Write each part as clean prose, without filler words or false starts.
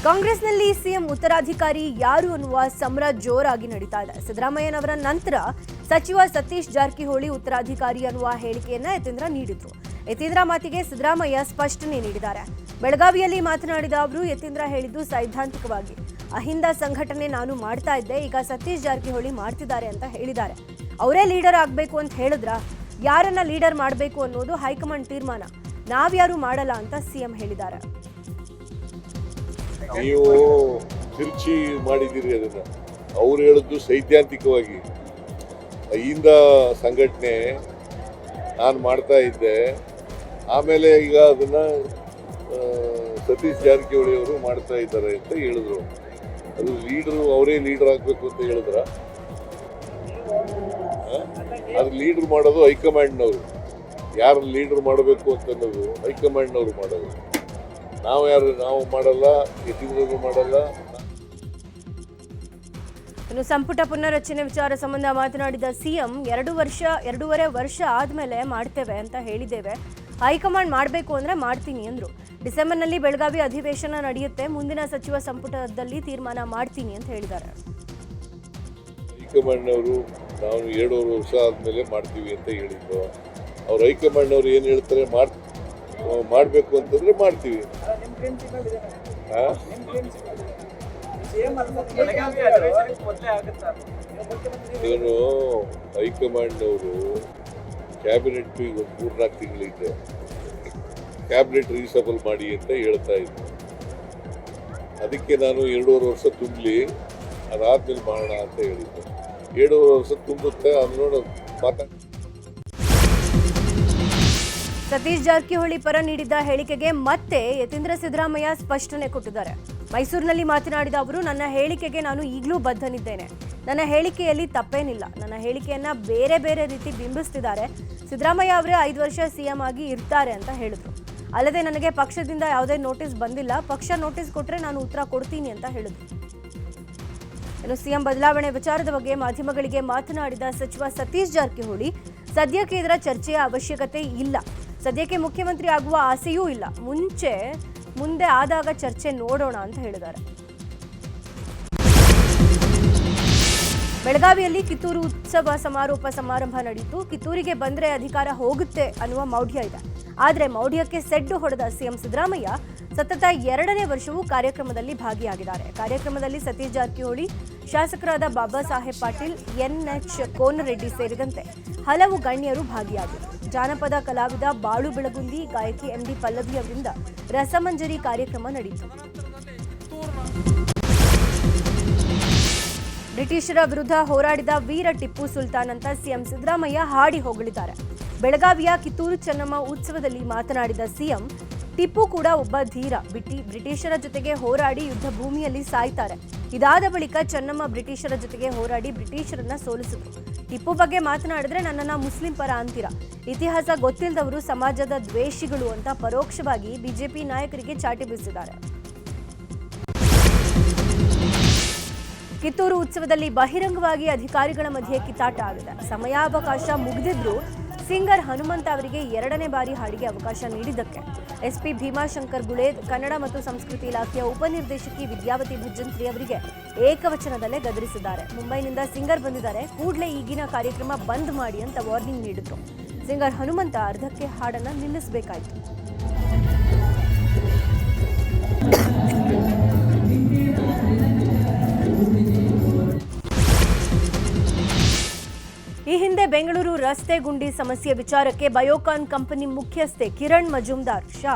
ಕಾಂಗ್ರೆಸ್ನಲ್ಲಿ ಸಿಎಂ ಉತ್ತರಾಧಿಕಾರಿ ಯಾರು ಅನ್ನುವ ಸಮರ ಜೋರಾಗಿ ನಡೀತಾ ಇದೆ. ಸಿದ್ದರಾಮಯ್ಯನವರ ನಂತರ ಸಚಿವ ಸತೀಶ್ ಜಾರಕಿಹೊಳಿ ಉತ್ತರಾಧಿಕಾರಿ ಅನ್ನುವ ಹೇಳಿಕೆಯನ್ನ ಯತೀಂದ್ರ ನೀಡಿದ್ರು. ಯತೀಂದ್ರ ಮಾತಿಗೆ ಸಿದ್ದರಾಮಯ್ಯ ಸ್ಪಷ್ಟನೆ ನೀಡಿದ್ದಾರೆ. ಬೆಳಗಾವಿಯಲ್ಲಿ ಮಾತನಾಡಿದ ಅವರು, ಯತೀಂದ್ರ ಹೇಳಿದ್ದು ಸೈದ್ಧಾಂತಿಕವಾಗಿ ಅಹಿಂದ ಸಂಘಟನೆ ನಾನು ಮಾಡ್ತಾ ಇದ್ದೆ, ಈಗ ಸತೀಶ್ ಜಾರಕಿಹೊಳಿ ಮಾಡ್ತಿದ್ದಾರೆ ಅಂತ ಹೇಳಿದ್ದಾರೆ. ಅವರೇ ಲೀಡರ್ ಆಗಬೇಕು ಅಂತ ಹೇಳಿದ್ರ, ಯಾರನ್ನ ಲೀಡರ್ ಮಾಡಬೇಕು ಅನ್ನೋದು ಹೈಕಮಾಂಡ್ ತೀರ್ಮಾನ, ನಾವ್ಯಾರು ಮಾಡಲ್ಲ ಅಂತ ಸಿಎಂ ಹೇಳಿದ್ದಾರೆ. ನೀವು ತಿರ್ಚಿ ಮಾಡಿದ್ದೀರಿ ಅದನ್ನ. ಅವ್ರು ಹೇಳಿದ್ದು ಸೈದ್ಧಾಂತಿಕವಾಗಿ ಅಹಿಂದ ಸಂಘಟನೆ ನಾನು ಮಾಡ್ತಾ ಇದ್ದೆ, ಆಮೇಲೆ ಈಗ ಅದನ್ನ ಸತೀಶ್ ಜಾರಕಿಹೊಳಿ ಅವರು ಮಾಡ್ತಾ ಇದ್ದಾರೆ ಅಂತ ಹೇಳಿದ್ರು. ಅದು ಲೀಡರ್, ಅವರೇ ಲೀಡರ್ ಆಗಬೇಕು ಅಂತ ಹೇಳಿದ್ರ? ಅದು ಲೀಡರ್ ಮಾಡೋದು ಹೈಕಮಾಂಡ್ನವರು. ಯಾರು ಲೀಡರ್ ಮಾಡಬೇಕು ಅಂತನ್ನೋದು ಹೈಕಮಾಂಡ್ನವರು ಮಾಡೋದು. ನಾವು ಮಾಡಲ್ಲ, ಯತೀಂದ್ರರು ಮಾಡಲ್ಲ. ಇನ್ನು ಸಂಪುಟ ಪುನರ್ರಚನೆ ವಿಚಾರ ಸಂಬಂಧ ಮಾತನಾಡಿದ ಸಿಎಂ, 2.5 ವರ್ಷ ಆದ್ಮೇಲೆ ಮಾಡ್ತೇವೆ ಅಂತ ಹೇಳಿದ್ದೇವೆ. ಹೈಕಮಾಂಡ್ ಮಾಡಬೇಕು ಅಂದ್ರೆ ಮಾಡ್ತೀನಿ ಅಂದ್ರು. ಡಿಸೆಂಬರ್ನಲ್ಲಿ ಬೆಳಗಾವಿ ಅಧಿವೇಶನ ನಡೆಯುತ್ತೆ, ಮುಂದಿನ ಸಚಿವ ಸಂಪುಟದಲ್ಲಿ ತೀರ್ಮಾನ ಮಾಡ್ತೀನಿ ಅಂತ ಹೇಳಿದ್ದಾರೆ. ಹೈಕಮಾಂಡ್ನವರು ನಾವು 2.5 ವರ್ಷ ಆದ್ಮೇಲೆ ಮಾಡ್ತೀವಿ ಅಂತ ಹೇಳಿದ್ರು. ಅವ್ರು ಹೈಕಮಾಂಡ್ನವ್ರು ಏನು ಹೇಳ್ತಾರೆ ಮಾಡಬೇಕು ಅಂತಂದ್ರೆ ಮಾಡ್ತೀವಿ. ಏನು ಹೈಕಮಾಂಡ್ನವರು ಕ್ಯಾಬಿನೆಟ್ ಈಗ 3-4 ತಿಂಗಳಿದೆ, ಕ್ಯಾಬಿನೆಟ್ ರೀಸಬಲ್ ಮಾಡಿ ಅಂತ ಹೇಳ್ತಾ ಇದ್ರು. ಅದಕ್ಕೆ ನಾನು 2.5 ವರ್ಷ ತುಂಬಲಿ, ಅದಾದ್ಮೇಲೆ ಮಾಡೋಣ ಅಂತ ಹೇಳಿದ್ದೆ. 2.5 ವರ್ಷ ತುಂಬುತ್ತೆ, ಅದು ನೋಡೋದು ಸತೀಶ್ ಜಾರಕಿಹೊಳಿ ಪರ ನೀಡಿದ್ದ ಹೇಳಿಕೆಗೆ ಮತ್ತೆ ಯತೀಂದ್ರ ಸಿದ್ದರಾಮಯ್ಯ ಸ್ಪಷ್ಟನೆ ಕೊಟ್ಟಿದ್ದಾರೆ. ಮೈಸೂರಿನಲ್ಲಿ ಮಾತನಾಡಿದ ಅವರು, ನನ್ನ ಹೇಳಿಕೆಗೆ ನಾನು ಈಗಲೂ ಬದ್ಧನಿದ್ದೇನೆ, ನನ್ನ ಹೇಳಿಕೆಯಲ್ಲಿ ತಪ್ಪೇನಿಲ್ಲ, ನನ್ನ ಹೇಳಿಕೆಯನ್ನ ಬೇರೆ ಬೇರೆ ರೀತಿ ಬಿಂಬಿಸ್ತಿದ್ದಾರೆ. ಸಿದ್ದರಾಮಯ್ಯ ಅವರೇ 5 ವರ್ಷ ಸಿಎಂ ಆಗಿ ಇರ್ತಾರೆ ಅಂತ ಹೇಳಿದ್ರು. ಅಲ್ಲದೆ ನನಗೆ ಪಕ್ಷದಿಂದ ಯಾವುದೇ ನೋಟಿಸ್ ಬಂದಿಲ್ಲ, ಪಕ್ಷ ನೋಟಿಸ್ ಕೊಟ್ಟರೆ ನಾನು ಉತ್ತರ ಕೊಡ್ತೀನಿ ಅಂತ ಹೇಳಿದ್ರು. ಇನ್ನು ಸಿಎಂ ಬದಲಾವಣೆ ವಿಚಾರದ ಬಗ್ಗೆ ಮಾಧ್ಯಮಗಳಿಗೆ ಮಾತನಾಡಿದ ಸಚಿವ ಸತೀಶ್ ಜಾರಕಿಹೊಳಿ, ಸದ್ಯಕ್ಕೆ ಇದರ ಚರ್ಚೆಯ ಅವಶ್ಯಕತೆ ಇಲ್ಲ, ಸದ್ಯಕ್ಕೆ ಮುಖ್ಯಮಂತ್ರಿ ಆಗುವ ಆಸೆಯೂ ಇಲ್ಲ, ಮುಂದೆ ಆದಾಗ ಚರ್ಚೆ ನೋಡೋಣ ಅಂತ ಹೇಳಿದ್ದಾರೆ. ಬೆಳಗಾವಿಯಲ್ಲಿ ಕಿತ್ತೂರು ಉತ್ಸವ ಸಮಾರೋಪ ಸಮಾರಂಭ ನಡೆಯಿತು. ಕಿತ್ತೂರಿಗೆ ಬಂದ್ರೆ ಅಧಿಕಾರ ಹೋಗುತ್ತೆ ಅನ್ನುವ ಮೌಢ್ಯ ಇದೆ. ಆದರೆ ಮೌಢ್ಯಕ್ಕೆ ಸೆಡ್ಡು ಹೊಡೆದ ಸಿಎಂ ಸಿದ್ದರಾಮಯ್ಯ ಸತತ 2ನೇ ವರ್ಷವೂ ಕಾರ್ಯಕ್ರಮದಲ್ಲಿ ಭಾಗಿಯಾಗಿದ್ದಾರೆ. ಕಾರ್ಯಕ್ರಮದಲ್ಲಿ ಸತೀಶ್ ಜಾರಕಿಹೊಳಿ, ಶಾಸಕರಾದ ಬಾಬಾ ಸಾಹೇಬ್ ಪಾಟೀಲ್, NH ಕೋನರೆಡ್ಡಿ ಸೇರಿದಂತೆ ಹಲವು ಗಣ್ಯರು ಭಾಗಿಯಾಗಿದ್ದರು. ಜಾನಪದ ಕಲಾವಿದ ಬಾಳು ಬೆಳಗುಂದಿ, ಗಾಯಕಿ MD ಪಲ್ಲವಿ ಅವರಿಂದ ರಸಮಂಜರಿ ಕಾರ್ಯಕ್ರಮ ನಡೆಯಿತು. ಬ್ರಿಟಿಷರ ವಿರುದ್ಧ ಹೋರಾಡಿದ ವೀರ ಟಿಪ್ಪು ಸುಲ್ತಾನ್ ಅಂತ ಸಿಎಂ ಸಿದ್ದರಾಮಯ್ಯ ಹಾಡಿ ಹೊಗಳಿದ್ದಾರೆ. ಬೆಳಗಾವಿಯ ಕಿತ್ತೂರು ಚೆನ್ನಮ್ಮ ಉತ್ಸವದಲ್ಲಿ ಮಾತನಾಡಿದ ಸಿಎಂ, ಟಿಪ್ಪು ಕೂಡ ಒಬ್ಬ ಧೀರ, ಬ್ರಿಟಿಷರ ಜೊತೆಗೆ ಹೋರಾಡಿ ಯುದ್ಧ ಭೂಮಿಯಲ್ಲಿ ಸಾಯ್ತಾರೆ. ಇದಾದ ಬಳಿಕ ಚೆನ್ನಮ್ಮ ಬ್ರಿಟಿಷರ ಜೊತೆಗೆ ಹೋರಾಡಿ ಬ್ರಿಟಿಷರನ್ನ ಸೋಲಿಸಿದ್ರು. ಟಿಪ್ಪು ಬಗ್ಗೆ ಮಾತನಾಡಿದ್ರೆ ನನ್ನನ್ನ ಮುಸ್ಲಿಂ ಪರ ಅಂತೀರಾ, ಇತಿಹಾಸ ಗೊತ್ತಿಲ್ಲದವರು ಸಮಾಜದ ದ್ವೇಷಿಗಳು ಅಂತ ಪರೋಕ್ಷವಾಗಿ ಬಿಜೆಪಿ ನಾಯಕರಿಗೆ ಚಾಟಿ ಬೀಸಿದ್ದಾರೆ. ಕಿತ್ತೂರು ಉತ್ಸವದಲ್ಲಿ ಬಹಿರಂಗವಾಗಿ ಅಧಿಕಾರಿಗಳ ಮಧ್ಯೆ ಕಿತ್ತಾಟ ಆಗಿದೆ. ಸಮಯಾವಕಾಶ ಮುಗಿದಿದ್ರು ಸಿಂಗರ್ ಹನುಮಂತ ಅವರಿಗೆ 2ನೇ ಬಾರಿ ಹಾಡಿಗೆ ಅವಕಾಶ ನೀಡಿದ್ದಕ್ಕೆ SP ಭೀಮಾಶಂಕರ್ ಗುಳೇದ್, ಕನ್ನಡ ಮತ್ತು ಸಂಸ್ಕೃತಿ ಇಲಾಖೆಯ ಉಪನಿರ್ದೇಶಕಿ ವಿದ್ಯಾವತಿ ಭಜ್ಜಂತ್ರಿ ಅವರಿಗೆ ಏಕವಚನದಲ್ಲೇ ಗದರಿಸಿದ್ದಾರೆ. ಮುಂಬೈನಿಂದ ಸಿಂಗರ್ ಬಂದಿದ್ದಾರೆ, ಕೂಡಲೇ ಈಗಿನ ಕಾರ್ಯಕ್ರಮ ಬಂದ್ ಮಾಡಿ ಅಂತ ವಾರ್ನಿಂಗ್ ನೀಡಿದ್ರು. ಸಿಂಗರ್ ಹನುಮಂತ ಅರ್ಧಕ್ಕೆ ಹಾಡನ್ನ ನಿಲ್ಲಿಸಬೇಕಾಯಿತು. ಈ ಹಿಂದೆ ಬೆಂಗಳೂರು ರಸ್ತೆ ಗುಂಡಿ ಸಮಸ್ಯೆ ವಿಚಾರಕ್ಕೆ ಬಯೋಕಾನ್ ಕಂಪನಿ ಮುಖ್ಯಸ್ಥೆ ಕಿರಣ್ ಮಜುಮ್ದಾರ್ ಶಾ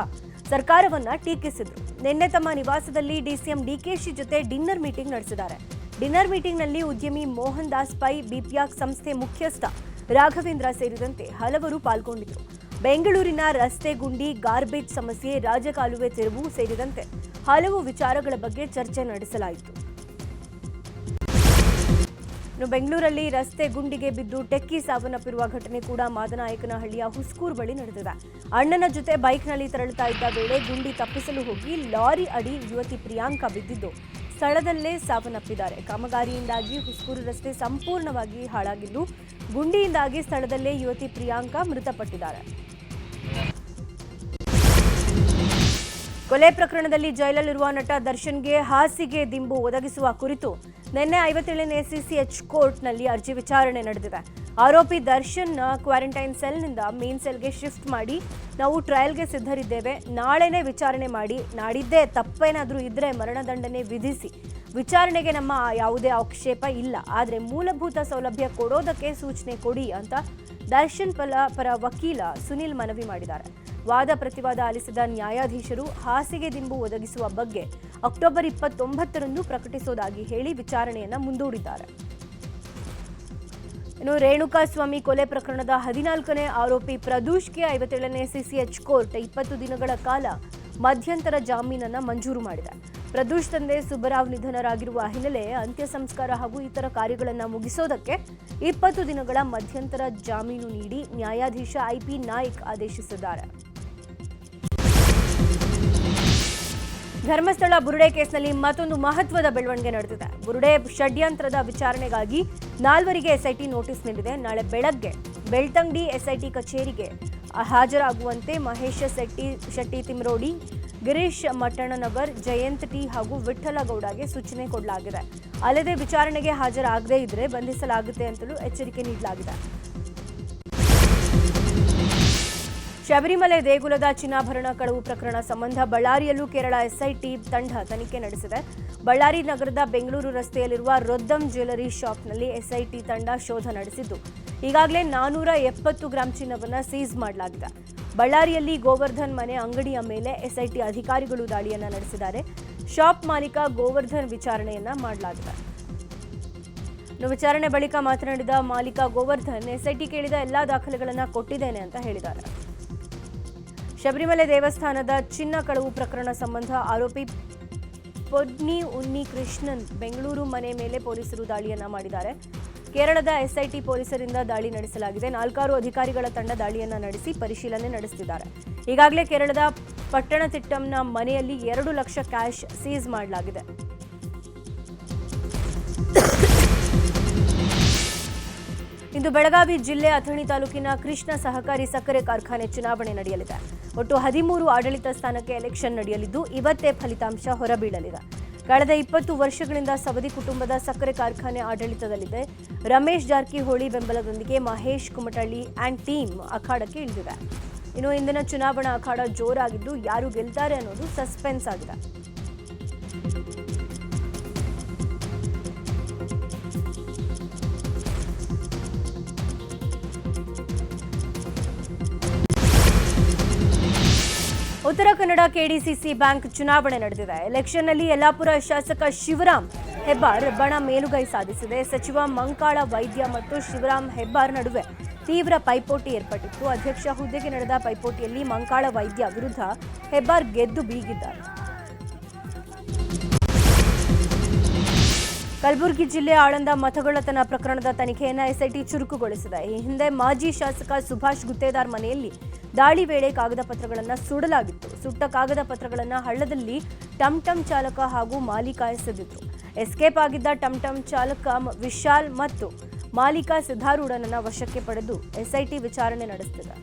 ಸರ್ಕಾರವನ್ನ ಟೀಕಿಸಿದ್ರು. ನಿನ್ನೆ ತಮ್ಮ ನಿವಾಸದಲ್ಲಿ DCM DKಶಿ ಜೊತೆ ಡಿನ್ನರ್ ಮೀಟಿಂಗ್ ನಡೆಸಿದ್ದಾರೆ. ಡಿನ್ನರ್ ಮೀಟಿಂಗ್ನಲ್ಲಿ ಉದ್ಯಮಿ ಮೋಹನ್ ದಾಸ್ ಪೈ, ಬಿಪ್ಯಾಕ್ ಸಂಸ್ಥೆ ಮುಖ್ಯಸ್ಥ ರಾಘವೇಂದ್ರ ಸೇರಿದಂತೆ ಹಲವರು ಪಾಲ್ಗೊಂಡಿದ್ದರು. ಬೆಂಗಳೂರಿನ ರಸ್ತೆ ಗುಂಡಿ, ಗಾರ್ಬೇಜ್ ಸಮಸ್ಯೆ, ರಾಜಕಾಲುವೆ ತೆರವು ಸೇರಿದಂತೆ ಹಲವು ವಿಚಾರಗಳ ಬಗ್ಗೆ ಚರ್ಚೆ ನಡೆಸಲಾಯಿತು. ಬೆಂಗಳೂರಲ್ಲಿ ರಸ್ತೆ ಗುಂಡಿಗೆ ಬಿದ್ದು ಟೆಕ್ಕಿ ಸಾವನ್ನಪ್ಪಿರುವ ಘಟನೆ ಕೂಡ ಮಾದನಾಯಕನಹಳ್ಳಿಯ ಹುಸ್ಕೂರು ಬಳಿ ನಡೆದಿದೆ. ಅಣ್ಣನ ಜೊತೆ ಬೈಕ್ನಲ್ಲಿ ತೆರಳುತ್ತಾ ಇದ್ದ ವೇಳೆ ಗುಂಡಿ ತಪ್ಪಿಸಲು ಹೋಗಿ ಲಾರಿ ಅಡಿ ಯುವತಿ ಪ್ರಿಯಾಂಕಾ ಬಿದ್ದಿದ್ದು ಸ್ಥಳದಲ್ಲೇ ಸಾವನ್ನಪ್ಪಿದ್ದಾರೆ. ಕಾಮಗಾರಿಯಿಂದಾಗಿ ಹುಸ್ಕೂರು ರಸ್ತೆ ಸಂಪೂರ್ಣವಾಗಿ ಹಾಳಾಗಿದ್ದು, ಗುಂಡಿಯಿಂದಾಗಿ ಸ್ಥಳದಲ್ಲೇ ಯುವತಿ ಪ್ರಿಯಾಂಕಾ ಮೃತಪಟ್ಟಿದ್ದಾರೆ. ಕೊಲೆ ಪ್ರಕರಣದಲ್ಲಿ ಜೈಲಲ್ಲಿರುವ ನಟ ದರ್ಶನ್ಗೆ ಹಾಸಿಗೆ ದಿಂಬು ಒದಗಿಸುವ ಕುರಿತು ನಿನ್ನೆ 57ನೇ ಸಿಸಿಎಚ್ ಕೋರ್ಟ್ನಲ್ಲಿ ಅರ್ಜಿ ವಿಚಾರಣೆ ನಡೆದಿದೆ. ಆರೋಪಿ ದರ್ಶನ್ನ ಕ್ವಾರಂಟೈನ್ ಸೆಲ್ನಿಂದ ಮೇನ್ ಸೆಲ್ಗೆ ಶಿಫ್ಟ್ ಮಾಡಿ ನಾವು ಟ್ರಯಲ್ಗೆ ಸಿದ್ಧರಿದ್ದೇವೆ, ನಾಳೆನೇ ವಿಚಾರಣೆ ಮಾಡಿ ನಾಡಿದ್ದೇ ತಪ್ಪೇನಾದರೂ ಇದ್ರೆ ಮರಣದಂಡನೆ ವಿಧಿಸಿ ವಿಚಾರಣೆಗೆ ನಮ್ಮ ಯಾವುದೇ ಆಕ್ಷೇಪ ಇಲ್ಲ, ಆದರೆ ಮೂಲಭೂತ ಸೌಲಭ್ಯ ಕೊಡೋದಕ್ಕೆ ಸೂಚನೆ ಕೊಡಿ ಅಂತ ದರ್ಶನ್ ಪರ ವಕೀಲ ಸುನಿಲ್ ಮನವಿ ಮಾಡಿದ್ದಾರೆ. ವಾದ ಪ್ರತಿವಾದ ಆಲಿಸಿದ ನ್ಯಾಯಾಧೀಶರು ಹಾಸಿಗೆ ದಿಂಬು ಒದಗಿಸುವ ಬಗ್ಗೆ ಅಕ್ಟೋಬರ್ 29ರಂದು ಪ್ರಕಟಿಸುವುದಾಗಿ ಹೇಳಿ ವಿಚಾರಣೆಯನ್ನ ಮುಂದೂಡಿದ್ದಾರೆ. ಇನ್ನು ರೇಣುಕಾಸ್ವಾಮಿ ಕೊಲೆ ಪ್ರಕರಣದ 14ನೇ ಆರೋಪಿ ಪ್ರದೂಷ್ಗೆ 57ನೇ ಸಿಸಿಎಚ್ ಕೋರ್ಟ್ 20 ದಿನಗಳ ಕಾಲ ಮಧ್ಯಂತರ ಜಾಮೀನನ್ನ ಮಂಜೂರು ಮಾಡಿದೆ. ಪ್ರದೂಷ್ ತಂದೆ ಸುಬ್ಬರಾವ್ ನಿಧನರಾಗಿರುವ ಹಿನ್ನೆಲೆ ಅಂತ್ಯ ಸಂಸ್ಕಾರ ಹಾಗೂ ಇತರ ಕಾರ್ಯಗಳನ್ನು ಮುಗಿಸೋದಕ್ಕೆ 20 ದಿನಗಳ ಮಧ್ಯಂತರ ಜಾಮೀನು ನೀಡಿ ನ್ಯಾಯಾಧೀಶ ಐಪಿ ನಾಯ್ಕ್ ಆದೇಶಿಸಿದ್ದಾರೆ. ಧರ್ಮಸ್ಥಳ ಬುರುಡೆ ಕೇಸ್ನಲ್ಲಿ ಮತ್ತೊಂದು ಮಹತ್ವದ ಬೆಳವಣಿಗೆ ನಡೆದಿದೆ. ಬುರುಡೆ ಷಡ್ಯಂತ್ರದ ವಿಚಾರಣೆಗಾಗಿ 4 ಎಸ್ಐಟಿ ನೋಟಿಸ್ ನೀಡಿದೆ. ನಾಳೆ ಬೆಳಗ್ಗೆ ಬೆಳ್ತಂಗಡಿ ಎಸ್ಐಟಿ ಕಚೇರಿಗೆ ಹಾಜರಾಗುವಂತೆ ಮಹೇಶ ಶೆಟ್ಟಿ ತಿಮ್ರೋಡಿ, ಗಿರೀಶ್ ಮಟ್ಟಣ್ಣನವರ್, ಜಯಂತ್ ಟಿ ಹಾಗೂ ವಿಠ್ಠಲ ಗೌಡಗೆ ಸೂಚನೆ ಕೊಡಲಾಗಿದೆ. ಅಲ್ಲದೆ ವಿಚಾರಣೆಗೆ ಹಾಜರಾಗದೇ ಇದ್ರೆ ಬಂಧಿಸಲಾಗುತ್ತೆ ಅಂತಲೂ ಎಚ್ಚರಿಕೆ ನೀಡಲಾಗಿದೆ. ಶಬರಿಮಲೆ ದೇಗುಲದ ಚಿನ್ನಾಭರಣ ಕಳವು ಪ್ರಕರಣ ಸಂಬಂಧ ಬಳ್ಳಾರಿಯಲ್ಲೂ ಕೇರಳ ಎಸ್ಐಟಿ ತಂಡ ತನಿಖೆ ನಡೆಸಿದೆ. ಬಳ್ಳಾರಿ ನಗರದ ಬೆಂಗಳೂರು ರಸ್ತೆಯಲ್ಲಿರುವ ರೊದ್ದಂ ಜ್ಯುವೆಲರಿ ಶಾಪ್ನಲ್ಲಿ ಎಸ್ಐಟಿ ತಂಡ ಶೋಧ ನಡೆಸಿದ್ದು ಈಗಾಗಲೇ 470 ಗ್ರಾಂ ಚಿನ್ನವನ್ನು ಸೀಸ್ ಮಾಡಲಾಗಿದೆ. ಬಳ್ಳಾರಿಯಲ್ಲಿ ಗೋವರ್ಧನ್ ಮನೆ ಅಂಗಡಿಯ ಮೇಲೆ ಎಸ್ಐಟಿ ಅಧಿಕಾರಿಗಳು ದಾಳಿಯನ್ನ ನಡೆಸಿದ್ದಾರೆ. ಶಾಪ್ ಮಾಲೀಕ ಗೋವರ್ಧನ್ ವಿಚಾರಣೆಯನ್ನ ಮಾಡಲಾಗಿದೆ. ವಿಚಾರಣೆ ಬಳಿಕ ಮಾತನಾಡಿದ ಮಾಲೀಕ ಗೋವರ್ಧನ್, ಎಸ್ಐಟಿ ಕೇಳಿದ ಎಲ್ಲಾ ದಾಖಲೆಗಳನ್ನು ಕೊಟ್ಟಿದ್ದೇನೆ ಅಂತ ಹೇಳಿದ್ದಾರೆ. ಶಬರಿಮಲೆ ದೇವಸ್ಥಾನದ ಚಿನ್ನ ಕಳವು ಪ್ರಕರಣ ಸಂಬಂಧ ಆರೋಪಿ ಪೊಡ್ನಿ ಉನ್ನಿ ಕೃಷ್ಣನ್ ಬೆಂಗಳೂರು ಮನೆ ಮೇಲೆ ಪೊಲೀಸರು ದಾಳಿಯನ್ನ ಮಾಡಿದ್ದಾರೆ. ಕೇರಳದ ಎಸ್ಐಟಿ ಪೊಲೀಸರಿಂದ ದಾಳಿ ನಡೆಸಲಾಗಿದೆ. 4 ಅಧಿಕಾರಿಗಳ ತಂಡ ದಾಳಿಯನ್ನ ನಡೆಸಿ ಪರಿಶೀಲನೆ ನಡೆಸುತ್ತಿದ್ದಾರೆ. ಈಗಾಗಲೇ ಕೇರಳದ ಪಟ್ಟಣತಿಟ್ಟಂನ ಮನೆಯಲ್ಲಿ 2 ಲಕ್ಷ ಕ್ಯಾಶ್ ಸೀಸ್ ಮಾಡಲಾಗಿದೆ. ಇಂದು ಬೆಳಗಾವಿ ಜಿಲ್ಲೆ ಅಥಣಿ ತಾಲೂಕಿನ ಕೃಷ್ಣ ಸಹಕಾರಿ ಸಕ್ಕರೆ ಕಾರ್ಖಾನೆ ಚುನಾವಣೆ ನಡೆಯಲಿದೆ. ಒಟ್ಟು 13 ಆಡಳಿತ ಸ್ಥಾನಕ್ಕೆ ಎಲೆಕ್ಷನ್ ನಡೆಯಲಿದ್ದು ಇವತ್ತೇ ಫಲಿತಾಂಶ ಹೊರಬೀಳಲಿದೆ. ಕಳೆದ 20 ವರ್ಷಗಳಿಂದ ಸವದಿ ಕುಟುಂಬದ ಸಕ್ಕರೆ ಕಾರ್ಖಾನೆ ಆಡಳಿತದಲ್ಲಿದೆ. ರಮೇಶ್ ಜಾರಕಿಹೊಳಿ ಬೆಂಬಲದೊಂದಿಗೆ ಮಹೇಶ್ ಕುಮಟಳ್ಳಿ ಆ್ಯಂಡ್ ಟೀಮ್ ಅಖಾಡಕ್ಕೆ ಇಳಿದಿದೆ. ಇನ್ನು ಇಂದಿನ ಚುನಾವಣಾ ಅಖಾಡ ಜೋರಾಗಿದ್ದು ಯಾರು ಗೆಲ್ತಾರೆ ಅನ್ನೋದು ಸಸ್ಪೆನ್ಸ್ ಆಗಿದೆ. ಉತ್ತರ ಕನ್ನಡ ಕೆಡಿಸಿಸಿ ಬ್ಯಾಂಕ್ ಚುನಾವಣೆ ನಡೆದಿದೆ. ಎಲೆಕ್ಷನ್ನಲ್ಲಿ ಯಲ್ಲಾಪುರ ಶಾಸಕ ಶಿವರಾಮ್ ಹೆಬ್ಬಾರ್ ಬಣ ಮೇಲುಗೈ ಸಾಧಿಸಿದೆ. ಸಚಿವ ಮಂಕಾಳ ವೈದ್ಯ ಮತ್ತು ಶಿವರಾಮ್ ಹೆಬ್ಬಾರ್ ನಡುವೆ ತೀವ್ರ ಪೈಪೋಟಿ ಏರ್ಪಟ್ಟಿತ್ತು. ಅಧ್ಯಕ್ಷ ಹುದ್ದೆಗೆ ನಡೆದ ಪೈಪೋಟಿಯಲ್ಲಿ ಮಂಕಾಳ ವೈದ್ಯ ವಿರುದ್ಧ ಹೆಬ್ಬಾರ್ ಗೆದ್ದು ಬೀಗಿದ್ದಾರೆ. ಕಲಬುರಗಿ ಜಿಲ್ಲೆ ಆಳಂದ ಮತಗಳ್ಳತನ ಪ್ರಕರಣದ ತನಿಖೆಯನ್ನು ಎಸ್ಐಟಿ ಚುರುಕುಗೊಳಿಸಿದೆ. ಈ ಹಿಂದೆ ಮಾಜಿ ಶಾಸಕ ಸುಭಾಷ್ ಗುತ್ತೇದಾರ್ ಮನೆಯಲ್ಲಿ ದಾಳಿ ವೇಳೆ ಕಾಗದ ಪತ್ರಗಳನ್ನು ಸುಡಲಾಗಿತ್ತು. ಸುಟ್ಟ ಕಾಗದ ಪತ್ರಗಳನ್ನು ಹಳ್ಳದಲ್ಲಿ ಟಮ್ ಚಾಲಕ ಹಾಗೂ ಮಾಲೀಕ ಎಸೆದಿದ್ರು. ಎಸ್ಕೇಪ್ ಆಗಿದ್ದ ಟಮ್ ಚಾಲಕ ವಿಶಾಲ್ ಮತ್ತು ಮಾಲೀಕ ಸಿದ್ಧಾರೂಢನನ್ನ ವಶಕ್ಕೆ ಪಡೆದು ಎಸ್ಐಟಿ ವಿಚಾರಣೆ ನಡೆಸುತ್ತಿದೆ.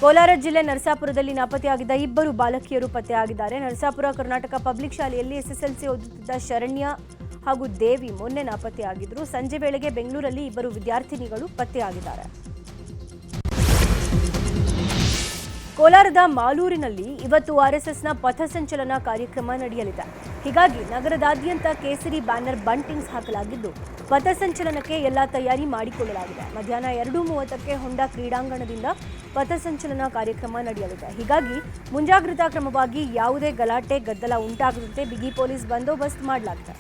ಕೋಲಾರ ಜಿಲ್ಲೆ ನರಸಾಪುರದಲ್ಲಿ ನಾಪತ್ತೆಯಾಗಿದ್ದ 2 ಬಾಲಕಿಯರು ಪತ್ತೆಯಾಗಿದ್ದಾರೆ. ನರಸಾಪುರ ಕರ್ನಾಟಕ ಪಬ್ಲಿಕ್ ಶಾಲೆಯಲ್ಲಿ ಎಸ್ಎಸ್ಎಲ್ಸಿ ಓದುತ್ತಿದ್ದ ಶರಣ್ಯ ಹಾಗೂ ದೇವಿ ಮೊನ್ನೆ ನಾಪತ್ತೆಯಾಗಿದ್ರು. ಸಂಜೆ ವೇಳೆಗೆ ಬೆಂಗಳೂರಲ್ಲಿ 2 ವಿದ್ಯಾರ್ಥಿನಿಗಳು ಪತ್ತೆಯಾಗಿದ್ದಾರೆ. ಕೋಲಾರದ ಮಾಲೂರಿನಲ್ಲಿ ಇವತ್ತು ಆರ್ಎಸ್ಎಸ್ನ ಪಥಸಂಚಲನ ಕಾರ್ಯಕ್ರಮ ನಡೆಯಲಿದೆ. ಹೀಗಾಗಿ ನಗರದಾದ್ಯಂತ ಕೇಸರಿ ಬ್ಯಾನರ್ ಬಂಟಿಂಗ್ಸ್ ಹಾಕಲಾಗಿದ್ದು ಪಥಸಂಚಲನಕ್ಕೆ ಎಲ್ಲ ತಯಾರಿ ಮಾಡಿಕೊಳ್ಳಲಾಗಿದೆ. ಮಧ್ಯಾಹ್ನ 2:30ಕ್ಕೆ ಹೊಂಡಾ ಕ್ರೀಡಾಂಗಣದಿಂದ ಪಥಸಂಚಲನ ಕಾರ್ಯಕ್ರಮ ನಡೆಯಲಿದೆ. ಹೀಗಾಗಿ ಮುಂಜಾಗ್ರತಾ ಕ್ರಮವಾಗಿ ಯಾವುದೇ ಗಲಾಟೆ ಗದ್ದಲ ಉಂಟಾಗದಂತೆ ಬಿಗಿ ಪೊಲೀಸ್ ಬಂದೋಬಸ್ತ್ ಮಾಡಲಾಗಿದೆ.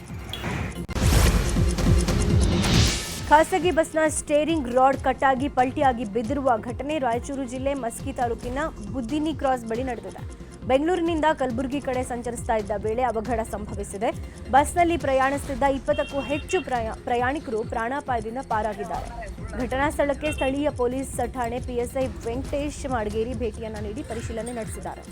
ಖಾಸಗಿ ಬಸ್ನ ಸ್ಟೇರಿಂಗ್ ರಾಡ್ ಕಟ್ಟಾಗಿ ಪಲ್ಟಿಯಾಗಿ ಬಿದ್ದಿರುವ ಘಟನೆ ರಾಯಚೂರು ಜಿಲ್ಲೆ ಮಸ್ಕಿ ತಾಲೂಕಿನ ಬುದ್ದಿನಿ ಕ್ರಾಸ್ ಬಳಿ ನಡೆದಿದೆ. ಬೆಂಗಳೂರಿನಿಂದ ಕಲಬುರಗಿ ಕಡೆ ಸಂಚರಿಸ್ತಾ ಇದ್ದ ವೇಳೆ ಅವಘಡ ಸಂಭವಿಸಿದೆ. ಬಸ್ನಲ್ಲಿ ಪ್ರಯಾಣಿಸುತ್ತಿದ್ದ 20ಕ್ಕೂ ಹೆಚ್ಚು ಪ್ರಯಾಣಿಕರು ಪ್ರಾಣಾಪಾಯದಿಂದ ಪಾರಾಗಿದ್ದಾರೆ. ಘಟನಾ ಸ್ಥಳಕ್ಕೆ ಸ್ಥಳೀಯ ಪೊಲೀಸ್ ಠಾಣೆ ಪಿಎಸ್ಐ ವೆಂಕಟೇಶ್ ಮಾಡಗೇರಿ ಭೇಟಿಯನ್ನ ನೀಡಿ ಪರಿಶೀಲನೆ ನಡೆಸಿದ್ದಾರೆ.